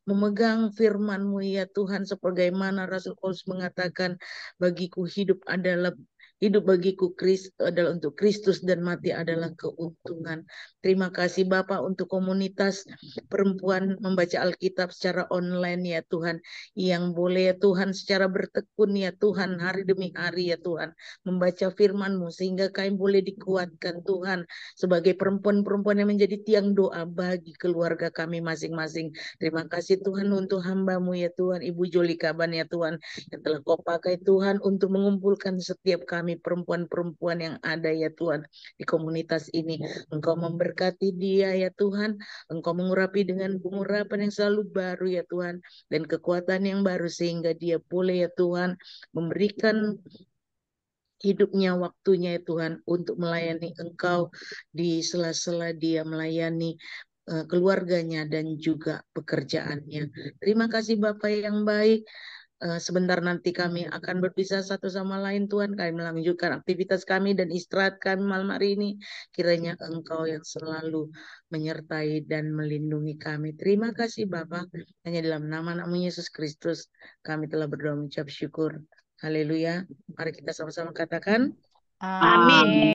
memegang firman-Mu ya Tuhan, sebagaimana Rasul Paulus mengatakan, bagiku hidup adalah Hidup bagiku adalah untuk Kristus dan mati adalah keuntungan. Terima kasih Bapak untuk komunitas perempuan membaca Alkitab secara online ya Tuhan. Yang boleh ya Tuhan secara bertekun ya Tuhan hari demi hari ya Tuhan. Membaca firman-Mu sehingga kami boleh dikuatkan Tuhan. Sebagai perempuan-perempuan yang menjadi tiang doa bagi keluarga kami masing-masing. Terima kasih Tuhan untuk hamba-Mu ya Tuhan. Ibu Joli Kaban ya Tuhan. Yang telah Kau pakai Tuhan untuk mengumpulkan setiap kami perempuan-perempuan yang ada ya Tuhan di komunitas ini. Engkau memberkati dia ya Tuhan. Engkau mengurapi dengan pengurapan yang selalu baru ya Tuhan. Dan kekuatan yang baru sehingga dia boleh ya Tuhan memberikan hidupnya, waktunya ya Tuhan untuk melayani Engkau di sela-sela dia melayani keluarganya dan juga pekerjaannya. Terima kasih Bapak yang baik. Sebentar nanti kami akan berpisah satu sama lain Tuhan. Kami melanjutkan aktivitas kami dan istirahat kami malam hari ini. Kiranya Engkau yang selalu menyertai dan melindungi kami. Terima kasih Bapa. Hanya dalam nama-Mu Yesus Kristus kami telah berdoa mengucap syukur. Haleluya. Mari kita sama-sama katakan. Amin.